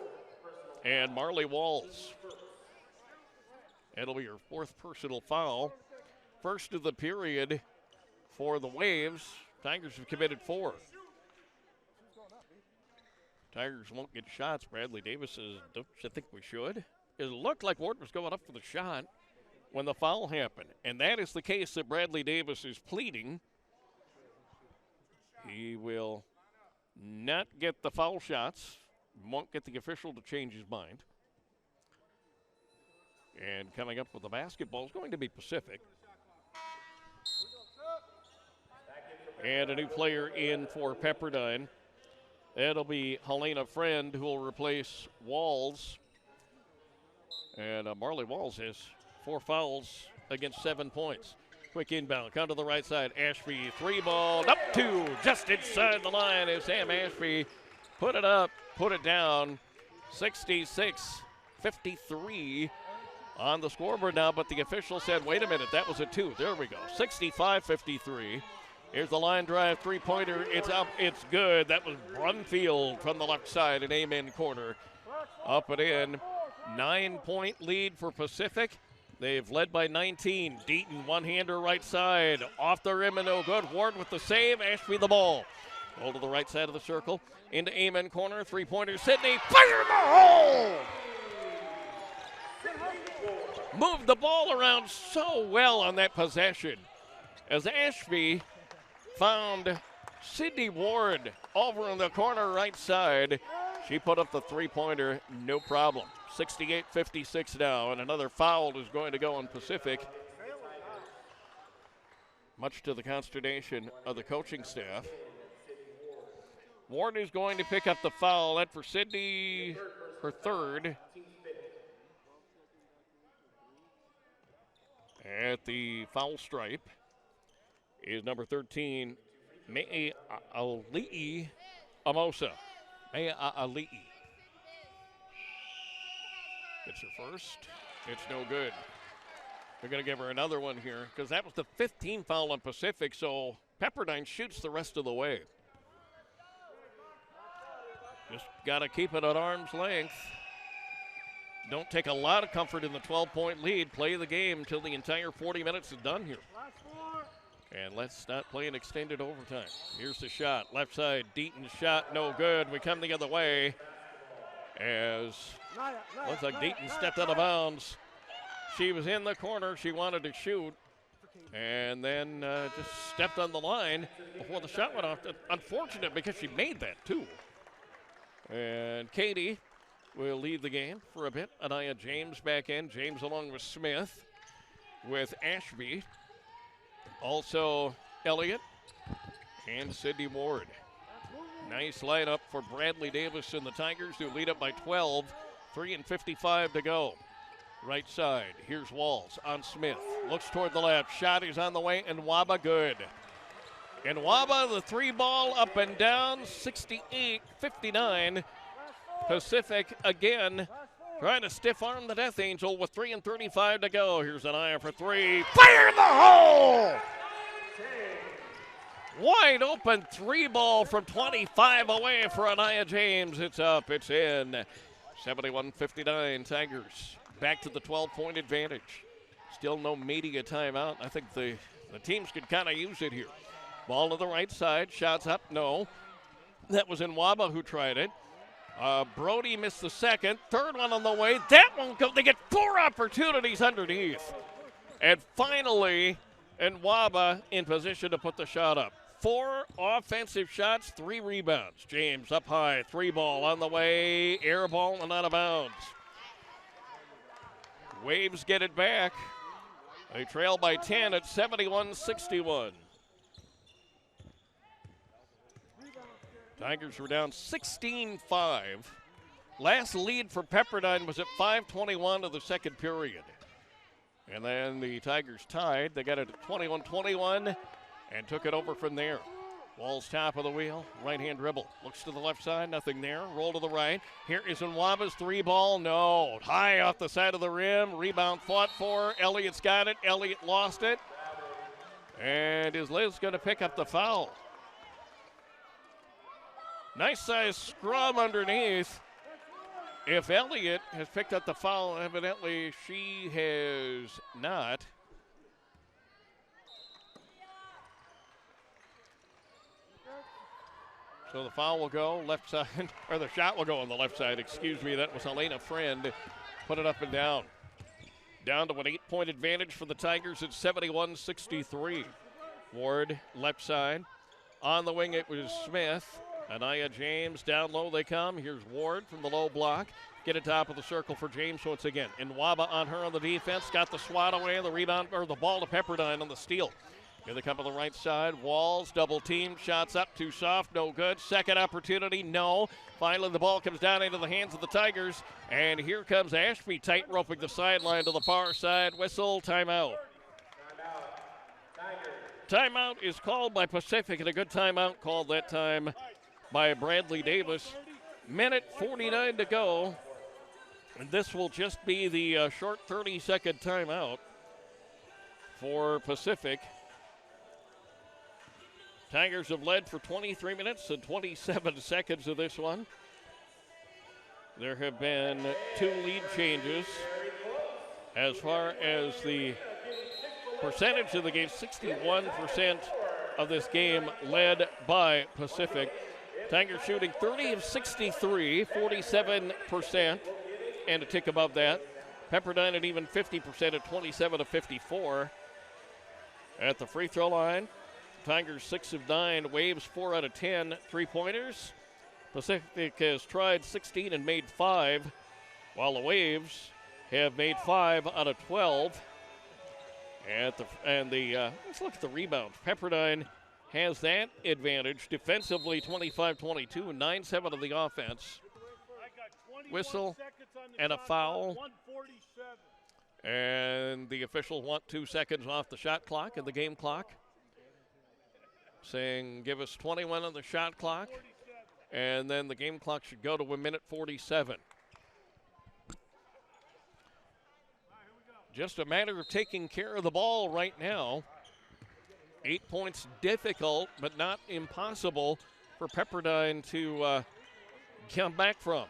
and Marley Walls. It'll be her fourth personal foul. First of the period for the Waves. Tigers have committed 4. Tigers won't get shots. Bradley Davis says, don't you think we should? It looked like Ward was going up for the shot when the foul happened. And that is the case that Bradley Davis is pleading. He will not get the foul shots. Won't get the official to change his mind. And coming up with the basketball is going to be Pacific. And a new player in for Pepperdine. It'll be Helena Friend, who will replace Walls. And Marley Walls has 4 fouls against 7 points. Quick inbound, come to the right side. Ashby, 3-ball, up 2, just inside the line as Sam Ashby put it up, put it down. 66-53 on the scoreboard now, but the official said, wait a minute, that was a 2. There we go, 65-53. Here's the line drive, 3-pointer. It's up, it's good. That was Brunfield from the left side, an amen corner. Up and in. 9-point lead for Pacific. They've led by 19. Deaton, one-hander right side. Off the rim and no good. Ward with the save. Ashby the ball. Ball to the right side of the circle. Into amen corner. 3-pointer. Sydney. Fire in the hole! Moved the ball around so well on that possession. As Ashby found Sydney Ward over in the corner right side. She put up the 3-pointer, no problem. 68-56 now, and another foul is going to go on Pacific. Much to the consternation of the coaching staff. Ward is going to pick up the foul. That for Sydney, her 3rd. At the foul stripe is number 13, Mei Ali'i Amosa. Mei Ali'i. It's her first. It's no good. They're going to give her another one here because that was the 15th foul on Pacific, so Pepperdine shoots the rest of the way. Just got to keep it at arm's length. Don't take a lot of comfort in the 12-point lead. Play the game until the entire 40 minutes is done here. And let's not play an extended overtime. Here's the shot. Left side, Deaton's shot, no good. We come the other way as looks like Deaton stepped out of bounds. She was in the corner. She wanted to shoot and then just stepped on the line before the shot went off. Unfortunate because she made that too. And Katie will lead the game for a bit. Anaya James back in. James along with Smith, with Ashby. Also Elliott and Sydney Ward. Nice lineup for Bradley Davis and the Tigers, who lead up by 12. 3:55 to go. Right side, here's Walls on Smith. Looks toward the left. Shot is on the way, and Waba good. And Waba, the 3-ball up and down, 68-59. Pacific again trying to stiff arm the Death Angel with 3:35 to go. Here's an eye for 3. Fire in the hole! Wide open 3-ball from 25 away for Anaya James. It's up, it's in. 71-59 Tigers. Back to the 12-point advantage. Still no media timeout. I think the teams could kind of use it here. Ball to the right side. Shots up, no. That was Nwaba who tried it. Brody missed the second. 3rd one on the way. That won't go. They get 4 opportunities underneath. And finally, Nwaba in position to put the shot up. 4 offensive shots, 3 rebounds. James up high, 3 ball on the way, air ball and out of bounds. Waves get it back. They trail by 10 at 71-61. Tigers were down 16-5. Last lead for Pepperdine was at 5:21 of the second period. And then the Tigers tied. They got it at 21-21 and took it over from there. Walls top of the wheel, right-hand dribble. Looks to the left side, nothing there. Roll to the right. Here is Nwaba's 3 ball. No. High off the side of the rim. Rebound fought for. Elliott's got it. Elliott lost it. And is Liz going to pick up the foul? Nice size scrum underneath. If Elliott has picked up the foul, evidently she has not. So the foul will go left side, or the shot will go on the left side, excuse me. That was Helena Friend. Put it up and down. Down to an 8-point advantage for the Tigers at 71-63. Ward, left side. On the wing, it was Smith. Anaya James, down low they come. Here's Ward from the low block. Get it top of the circle for James once again. Nwaba on her on the defense. Got the swat away, the rebound, or the ball to Pepperdine on the steal. Here they come to the right side. Walls, double team, shots up, too soft, no good. Second opportunity, no. Finally, the ball comes down into the hands of the Tigers. And here comes Ashby tight roping the sideline to the far side. Whistle, timeout. Timeout is called by Pacific, and a good timeout called that time by Bradley Davis. Minute 49 to go. And this will just be the short 30-second timeout for Pacific. Tigers have led for 23 minutes and 27 seconds of this one. There have been 2 lead changes. As far as the percentage of the game, 61% of this game led by Pacific. Tigers shooting 30 of 63, 47%, and a tick above that. Pepperdine at even 50% at 27 of 54. At the free throw line, Tigers 6 of 9, Waves 4 out of 10 3-pointers. Pacific has tried 16 and made 5, while the Waves have made 5 out of 12. Let's look at the rebounds. Pepperdine has that advantage defensively, 25-22, and 9-7 of the offense. Whistle and a foul. And the officials want 2 seconds off the shot clock and the game clock, saying give us 21 on the shot clock, and then the game clock should go to 1:47. Just a matter of taking care of the ball right now. 8 points difficult, but not impossible for Pepperdine to come back from.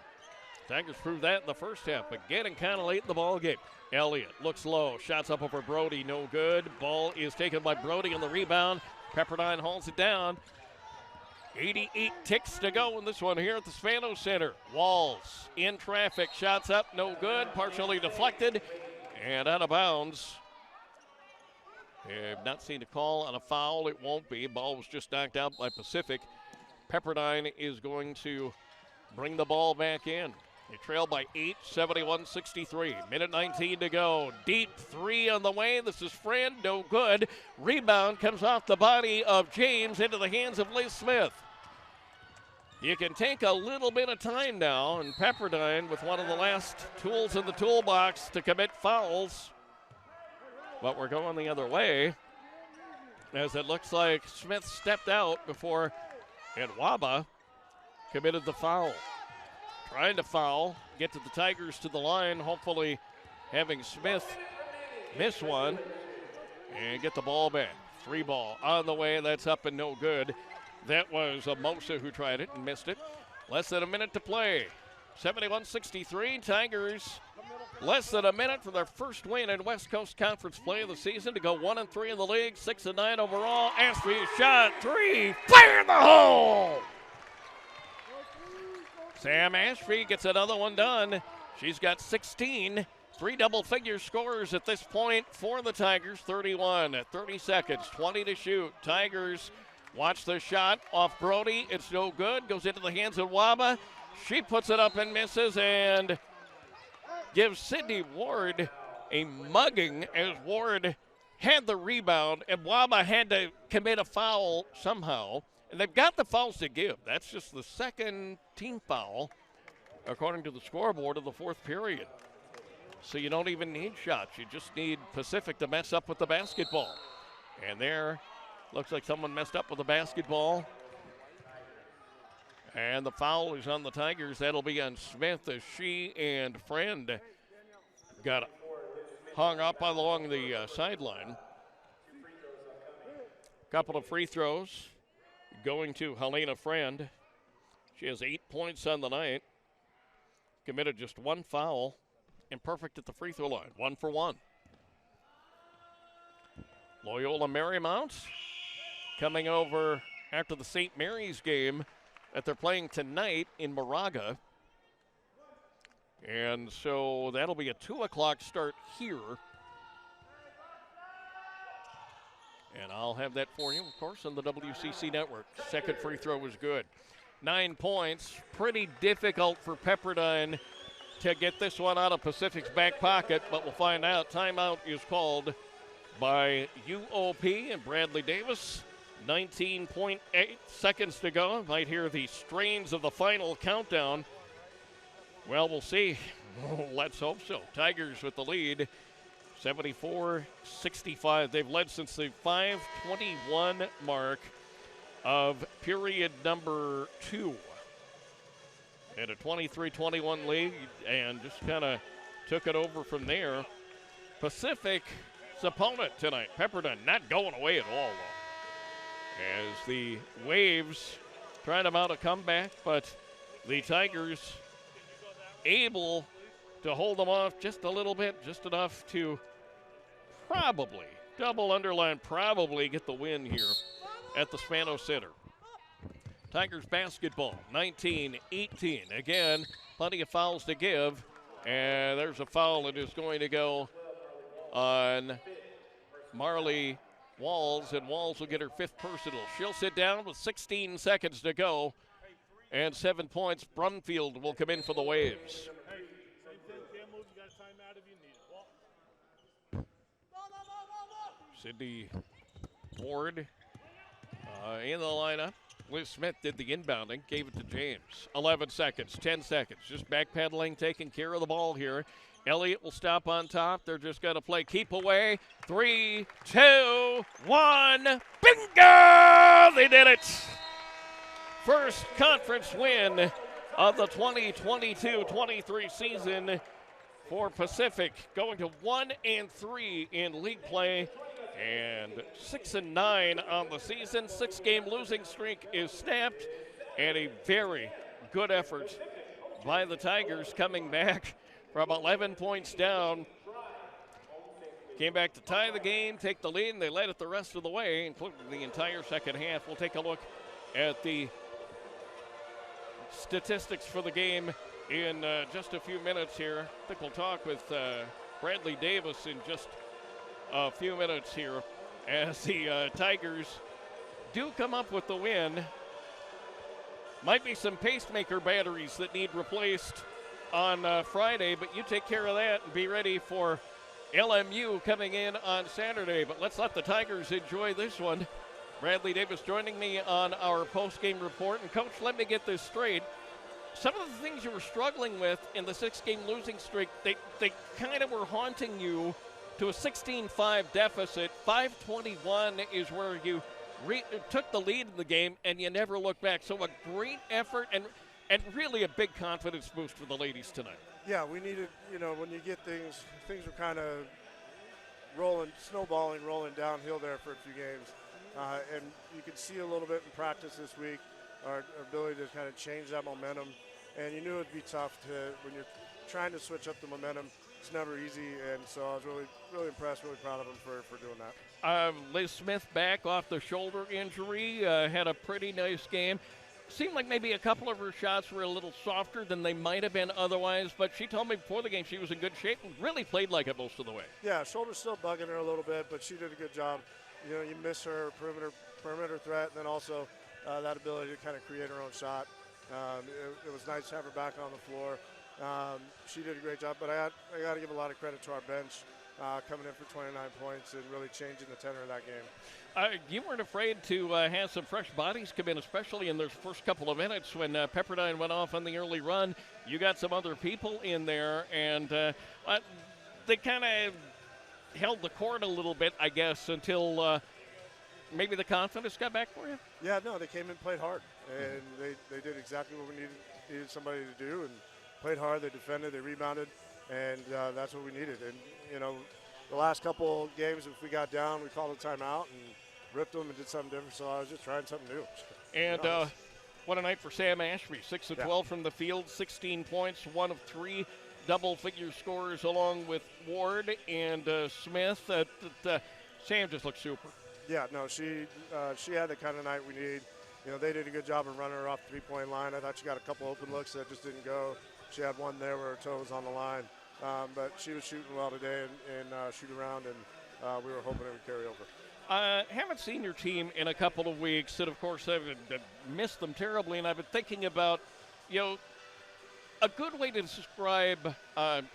Tigers proved that in the first half, but getting kind of late in the ball game. Elliott looks low, shots up over Brody, no good. Ball is taken by Brody on the rebound. Pepperdine holds it down. 88 ticks to go in this one here at the Spano Center. Walls in traffic, shots up, no good, partially deflected and out of bounds. Have not seen a call on a foul. It won't be. Ball was just knocked out by Pacific. Pepperdine is going to bring the ball back in. They trail by 8, 71-63. Minute 19 to go. Deep 3 on the way. This is Friend, no good. Rebound comes off the body of James into the hands of Liz Smith. You can take a little bit of time now, and Pepperdine with one of the last tools in the toolbox to commit fouls. But we're going the other way, as it looks like Smith stepped out before Nwaba committed the foul. Trying to foul, get to the Tigers to the line, hopefully having Smith miss one and get the ball back. 3 ball on the way, that's up and no good. That was Mosa who tried it and missed it. Less than a minute to play. 71-63, Tigers less than a minute for their first win in West Coast Conference play of the season to go 1-3 in the league, 6-9 overall. Ashby shot 3, fire in the hole! Sam Ashby gets another one done. She's got 16 Three double-figure scores at this point for the Tigers. 31 at 30 seconds, 20 to shoot. Tigers watch the shot off Brody. It's no good. Goes into the hands of Waba. She puts it up and misses and gives Sydney Ward a mugging as Ward had the rebound and Waba had to commit a foul somehow. And they've got the fouls to give. That's just the second team foul, according to the scoreboard of the fourth period. So you don't even need shots. You just need Pacific to mess up with the basketball. And there, looks like someone messed up with the basketball. And the foul is on the Tigers. That'll be on Smith as she and Friend got hung up along the sideline. Couple of free throws going to Helena Friend. She has 8 points on the night. Committed just one foul and perfect at the free throw line. 1 for 1. Loyola Marymount coming over after the St. Mary's game that they're playing tonight in Moraga. And so that'll be a 2 o'clock start here. And I'll have that for you, of course, on the WCC network. Second free throw was good. 9 points. Pretty difficult for Pepperdine to get this one out of Pacific's back pocket, but we'll find out. Timeout is called by UOP and Bradley Davis. 19.8 seconds to go. Might hear the strains of the final countdown. Well, we'll see. Let's hope so. Tigers with the lead, 74-65. They've led since the 5:21 mark of period number 2. And a 23-21 lead, and just kind of took it over from there. Pacific's opponent tonight, Pepperdine, not going away at all, though, as the Waves trying to mount a comeback, but the Tigers able to hold them off just a little bit, just enough to probably, double underline, probably get the win here at the Spano Center. Tigers basketball, 19-18. Again, plenty of fouls to give, and there's a foul that is going to go on Marley Walls, and Walls will get her 5th personal. She'll sit down with 16 seconds to go, and 7 points. Brumfield will come in for the Waves. Sydney Ward in the lineup. Liz Smith did the inbounding, gave it to James. 11 seconds, 10 seconds, just backpedaling, taking care of the ball here. Elliott will stop on top. They're just going to play keep away. 3, 2, 1. Bingo! They did it. First conference win of the 2022-23 season for Pacific, going to 1-3 in league play and 6-9 on the season. 6-game losing streak is snapped, and a very good effort by the Tigers coming back from 11 points down. Came back to tie the game, take the lead, and they led it the rest of the way, including the entire second half. We'll take a look at the statistics for the game in just a few minutes here. I think we'll talk with Bradley Davis in just a few minutes here as the Tigers do come up with the win. Might be some pacemaker batteries that need replaced on Friday, but you take care of that and be ready for LMU coming in on Saturday. But let's let the Tigers enjoy this one. Bradley Davis joining me on our post-game report. And, Coach, let me get this straight. Some of the things you were struggling with in the 6-game losing streak, they kind of were haunting you to a 16-5 deficit. 5:21 is where you took the lead in the game, and you never looked back. So a great effort and really a big confidence boost for the ladies tonight. Yeah, we needed, when you get things were kind of snowballing, rolling downhill there for a few games. And you could see a little bit in practice this week, our ability to kind of change that momentum. And you knew it would be tough when you're trying to switch up the momentum. It's never easy, and so I was really, really impressed, really proud of him for doing that. Liz Smith back off the shoulder injury, had a pretty nice game. seemed like maybe a couple of her shots were a little softer than they might have been otherwise, but she told me before the game she was in good shape and really played like it most of the way. Yeah, shoulder's still bugging her a little bit, but she did a good job. You know, you miss her perimeter threat, and then also that ability to kind of create her own shot. It was nice to have her back on the floor. She did a great job, but I got to give a lot of credit to our bench coming in for 29 points and really changing the tenor of that game. You weren't afraid to have some fresh bodies come in, especially in those first couple of minutes when Pepperdine went off on the early run. You got some other people in there, and they kind of held the court a little bit, I guess, until maybe the confidence got back for you? Yeah, no, they came and played hard, and they did exactly what we needed somebody to do, and played hard. They defended, they rebounded, and that's what we needed. And, you know, the last couple games, if we got down, we called a timeout and ripped them and did something different, so I was just trying something new. And what a night for Sam Ashby. 6 of 12 from the field, 16 points, 1 of 3 double-figure scorers along with Ward and Smith. Sam just looks super. Yeah, no, she had the kind of night we need. You know, they did a good job of running her off the three-point line. I thought she got a couple open looks that just didn't go. She had one there where her toe was on the line. But she was shooting well today and shoot around, and we were hoping it would carry over. Haven't seen your team in a couple of weeks, and of course I've missed them terribly, and I've been thinking about, you know, a good way to describe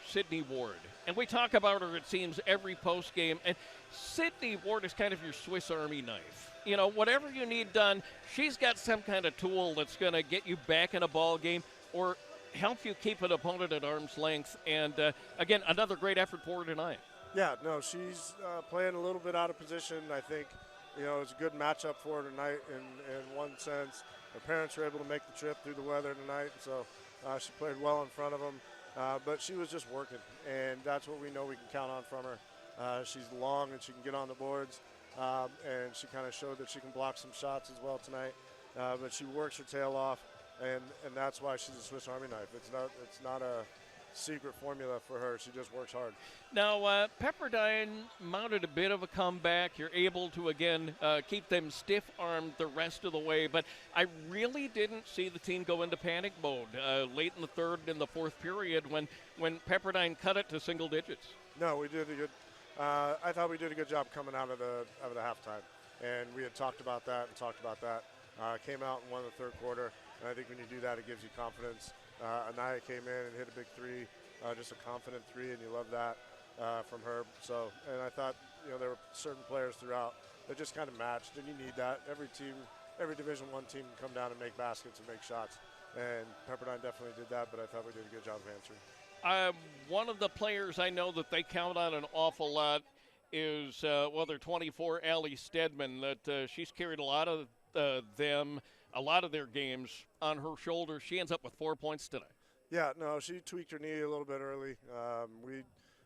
Sydney Ward. And we talk about her, it seems, every post game, and Sydney Ward is kind of your Swiss Army knife. You know, whatever you need done, she's got some kind of tool that's going to get you back in a ball game or help you keep an opponent at arm's length. And, again, another great effort for her tonight. Yeah, no, she's playing a little bit out of position. I think, you know, it's a good matchup for her tonight in one sense. Her parents were able to make the trip through the weather tonight, so she played well in front of them. But she was just working, and that's what we know we can count on from her. She's long and she can get on the boards, and she kind of showed that she can block some shots as well tonight. But she works her tail off, and that's why she's a Swiss Army knife. It's not a secret formula for her. She just works hard. Now, Pepperdine mounted a bit of a comeback. You're able to, again, keep them stiff-armed the rest of the way. But I really didn't see the team go into panic mode late in the third and the fourth period when Pepperdine cut it to single digits. No, we did a good I thought we did a good job coming out of the halftime. And we had talked about that. Came out and won the third quarter. And I think when you do that, it gives you confidence. Anaya came in and hit a big three, just a confident three, and you love that from her. So, and I thought, you know, there were certain players throughout that just kind of matched, and you need that. Every team, every Division I team can come down and make baskets and make shots, and Pepperdine definitely did that, but I thought we did a good job of answering. One of the players I know that they count on an awful lot is, their 24, Allie Stedman, that she's carried a lot of a lot of their games on her shoulders. She ends up with 4 points tonight. Yeah, no, she tweaked her knee a little bit early.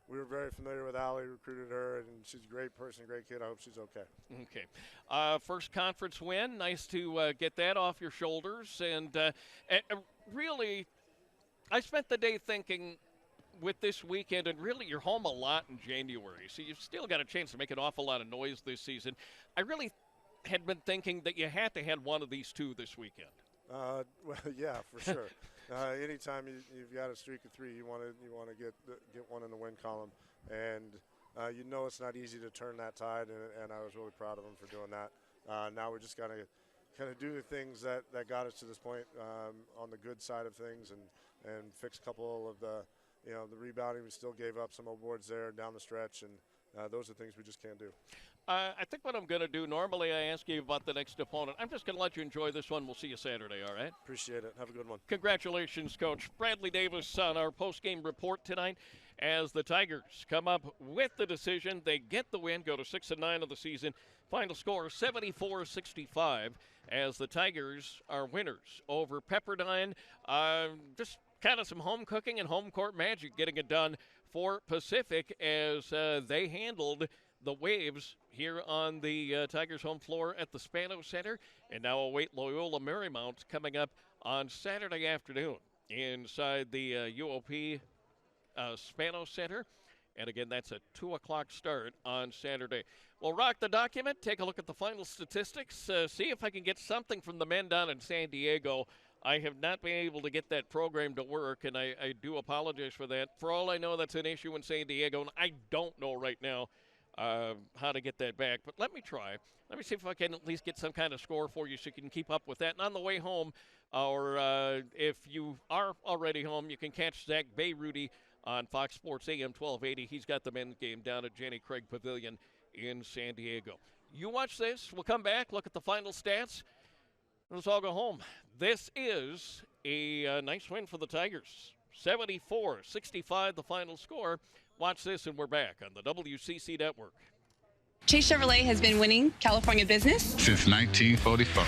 We were very familiar with Allie, recruited her, and she's a great person, great kid. I hope she's okay. Okay. First conference win. Nice to get that off your shoulders. And really, I spent the day thinking with this weekend, and really you're home a lot in January, so you've still got a chance to make an awful lot of noise this season. I really had been thinking that you had to have one of these two this weekend. Well, yeah, for sure. Anytime you've got a streak of three, you want to get one in the win column, and you know it's not easy to turn that tide, and I was really proud of them for doing that. Now we're just going to kind of do the things that got us to this point on the good side of things, and fix a couple of the rebounding. We still gave up some boards there down the stretch, and those are things we just can't do. I think what I'm going to do, normally I ask you about the next opponent. I'm just going to let you enjoy this one. We'll see you Saturday, all right? Appreciate it. Have a good one. Congratulations, Coach. Bradley Davis on our post-game report tonight as the Tigers come up with the decision. They get the win, go to 6-9 of the season. Final score 74-65 as the Tigers are winners over Pepperdine. Just kind of some home cooking and home court magic getting it done for Pacific as they handled the Waves here on the Tigers home floor at the Spano Center, and now await Loyola Marymount coming up on Saturday afternoon inside the UOP Spano Center. And again, that's a 2 o'clock start on Saturday. We'll rock the document, take a look at the final statistics, see if I can get something from the men down in San Diego. I have not been able to get that program to work, and I do apologize for that. For all I know, that's an issue in San Diego, and I don't know right now how to get that back. But let me try. Let me see if I can at least get some kind of score for you so you can keep up with that. And on the way home, or if you are already home, you can catch Zach Bayrudy on Fox Sports AM 1280. He's got the men's game down at Jenny Craig Pavilion in San Diego. You watch this. We'll come back, look at the final stats. Let's all go home. This is a nice win for the Tigers. 74-65 the final score. Watch this, and we're back on the WCC Network. Chase Chevrolet has been winning California business since 1944.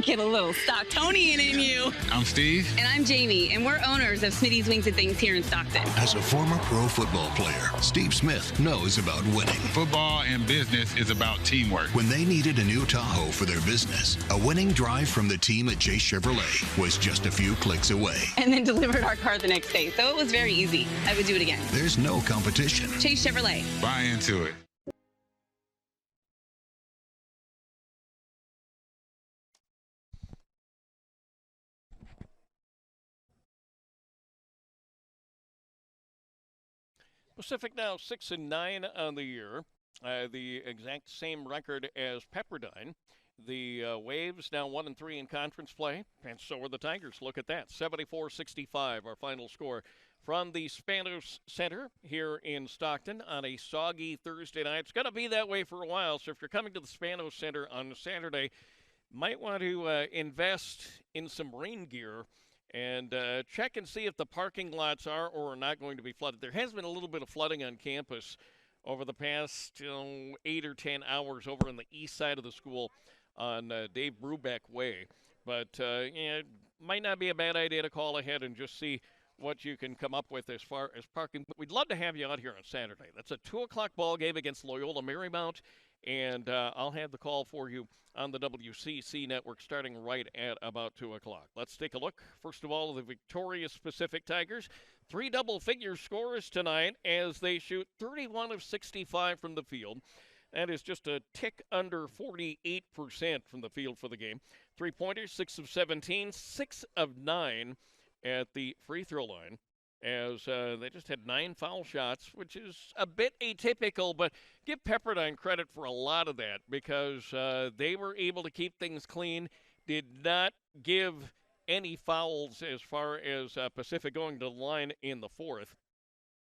Get a little Stocktonian in you. I'm Steve. And I'm Jamie, and we're owners of Smitty's Wings and Things here in Stockton. As a former pro football player, Steve Smith knows about winning. Football and business is about teamwork. When they needed a new Tahoe for their business, a winning drive from the team at Chase Chevrolet was just a few clicks away. And then delivered our car the next day, so it was very easy. I would do it again. There's no competition. Chase Chevrolet. Buy into it. Pacific now 6-9 on the year, the exact same record as Pepperdine. The Waves now 1-3 in conference play, and so are the Tigers. Look at that, 74-65, our final score from the Spanos Center here in Stockton on a soggy Thursday night. It's going to be that way for a while, so if you're coming to the Spanos Center on Saturday, might want to invest in some rain gear and check and see if the parking lots are or are not going to be flooded. There has been a little bit of flooding on campus over the past 8 or 10 hours over on the east side of the school on Dave Brubeck Way. But it might not be a bad idea to call ahead and just see what you can come up with as far as parking. But we'd love to have you out here on Saturday. That's a 2 o'clock ball game against Loyola Marymount, and I'll have the call for you on the WCC network starting right at about 2 o'clock. Let's take a look. First of all, the victorious Pacific Tigers. 3 double-figure scores tonight as they shoot 31 of 65 from the field. That is just a tick under 48% from the field for the game. 3-pointers, 6 of 17, 6 of 9 at the free throw line, as they just had 9 foul shots, which is a bit atypical, but give Pepperdine credit for a lot of that because they were able to keep things clean, did not give any fouls as far as Pacific going to the line in the fourth.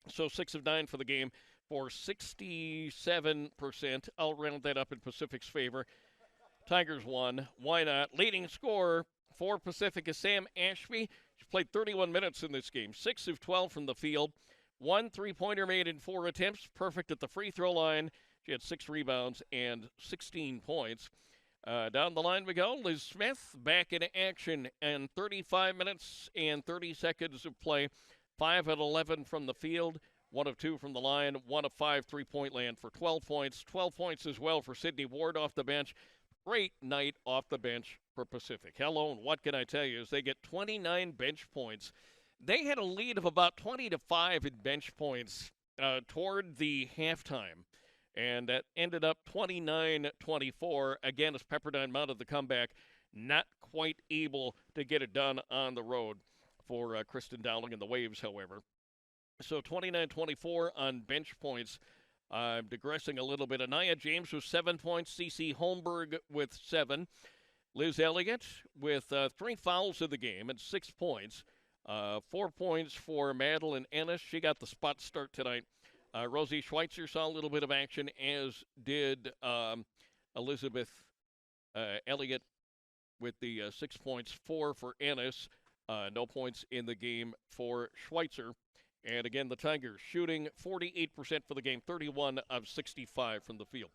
So 6 of 9 for the game for 67%. I'll round that up in Pacific's favor. Tigers won. Why not? Leading scorer for Pacific is Sam Ashby. She played 31 minutes in this game, 6 of 12 from the field. 1 3-pointer made in 4 attempts, perfect at the free throw line. She had 6 rebounds and 16 points. Down the line we go. Liz Smith back in action and 35 minutes and 30 seconds of play. 5 of 11 from the field, 1 of 2 from the line, 1 of 5 3-point land for 12 points. 12 points as well for Sydney Ward off the bench. Great night off the bench for Pacific. Hello, and what can I tell you, as they get 29 bench points. They had a lead of about 20-5 in bench points toward the halftime, and that ended up 29-24. Again, as Pepperdine mounted the comeback, not quite able to get it done on the road for Kristen Dowling and the Waves, however. So 29-24 on bench points. I'm digressing a little bit. Anaya James with 7 points. CeCe Holmberg with 7. Liz Elliott with 3 fouls of the game and 6 points. 4 points for Madeline Ennis. She got the spot start tonight. Rosie Schweitzer saw a little bit of action, as did Elizabeth Elliott with the 6 points. 4 for Ennis. No points in the game for Schweitzer. And again, the Tigers shooting 48% for the game, 31 of 65 from the field.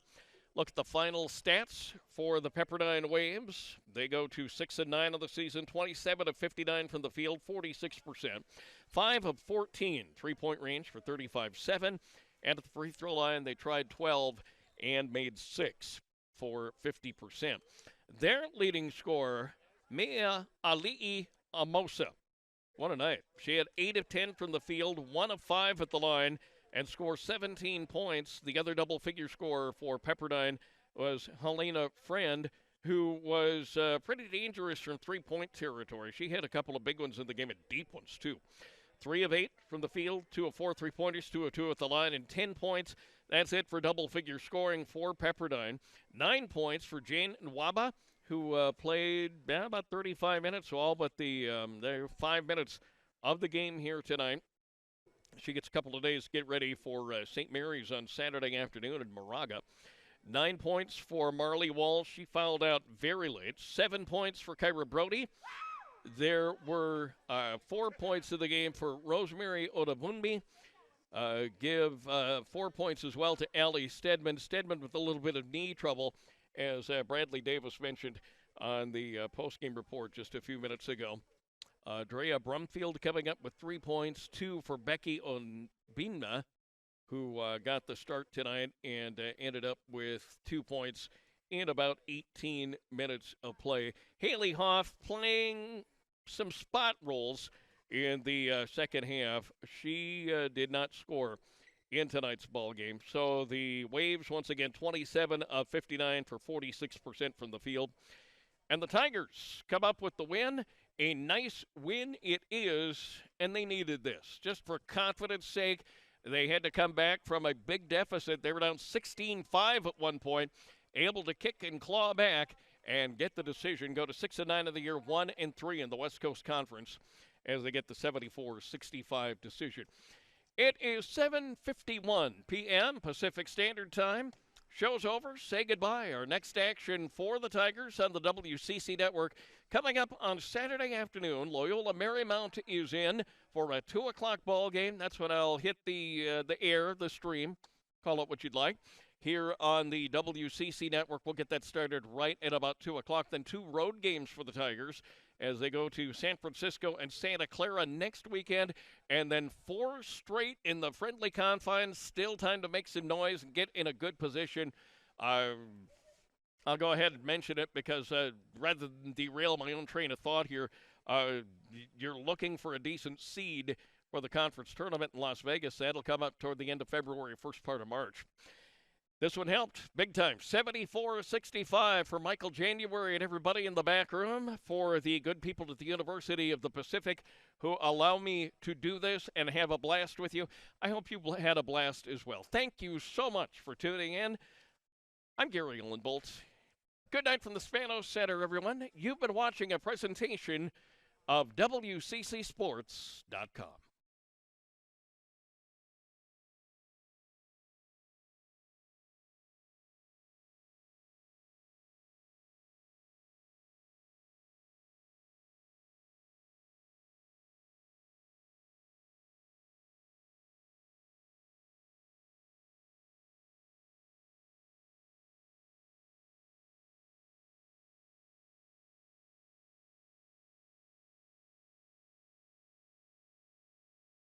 Look at the final stats for the Pepperdine Waves. They go to 6-9 of the season, 27 of 59 from the field, 46%. 5 of 14 3-point range for 35-7. And at the free throw line, they tried 12 and made 6 for 50%. Their leading scorer, Mea Ali'i Amosa. What a night. She had 8 of 10 from the field, 1 of 5 at the line, and score 17 points. The other double-figure scorer for Pepperdine was Helena Friend, who was pretty dangerous from three-point territory. She had a couple of big ones in the game, and deep ones, too. 3 of 8 from the field, 2 of 4 three-pointers, 2 of 2 at the line, and 10 points. That's it for double-figure scoring for Pepperdine. 9 points for Jane Nwaba, who played about 35 minutes, all but the 5 minutes of the game here tonight. She gets a couple of days to get ready for St. Mary's on Saturday afternoon in Moraga. 9 points for Marley Walsh. She fouled out very late. 7 points for Kyra Brody. There were 4 points of the game for Rosemary Odabunbi. Give 4 points as well to Allie Stedman. Stedman with a little bit of knee trouble, as Bradley Davis mentioned on the post-game report just a few minutes ago. Drea Brumfield coming up with 3 points, 2 for Becky Onbina, who got the start tonight and ended up with 2 points in about 18 minutes of play. Haley Hoff playing some spot roles in the second half. She did not score in tonight's ball game. So the Waves, once again, 27 of 59 for 46% from the field. And the Tigers come up with the win. A nice win it is, and they needed this. Just for confidence sake, they had to come back from a big deficit. They were down 16-5 at one point, able to kick and claw back and get the decision, go to 6-9 of the year, 1-3 in the West Coast Conference as they get the 74-65 decision. It is 7:51 p.m. Pacific Standard Time. Show's over. Say goodbye. Our next action for the Tigers on the WCC Network coming up on Saturday afternoon. Loyola Marymount is in for a 2 o'clock ball game. That's when I'll hit the air, the stream. Call it what you'd like. Here on the WCC Network, we'll get that started right at about 2 o'clock. Then 2 road games for the Tigers as they go to San Francisco and Santa Clara next weekend. And then 4 straight in the friendly confines. Still time to make some noise and get in a good position. I'll go ahead and mention it because rather than derail my own train of thought here, you're looking for a decent seed for the conference tournament in Las Vegas. That'll come up toward the end of February, first part of March. This one helped big time. 74-65 for Michael January and everybody in the back room, for the good people at the University of the Pacific who allow me to do this and have a blast with you. I hope you had a blast as well. Thank you so much for tuning in. I'm Gary Linbolt. Good night from the Spanos Center, everyone. You've been watching a presentation of WCCSports.com.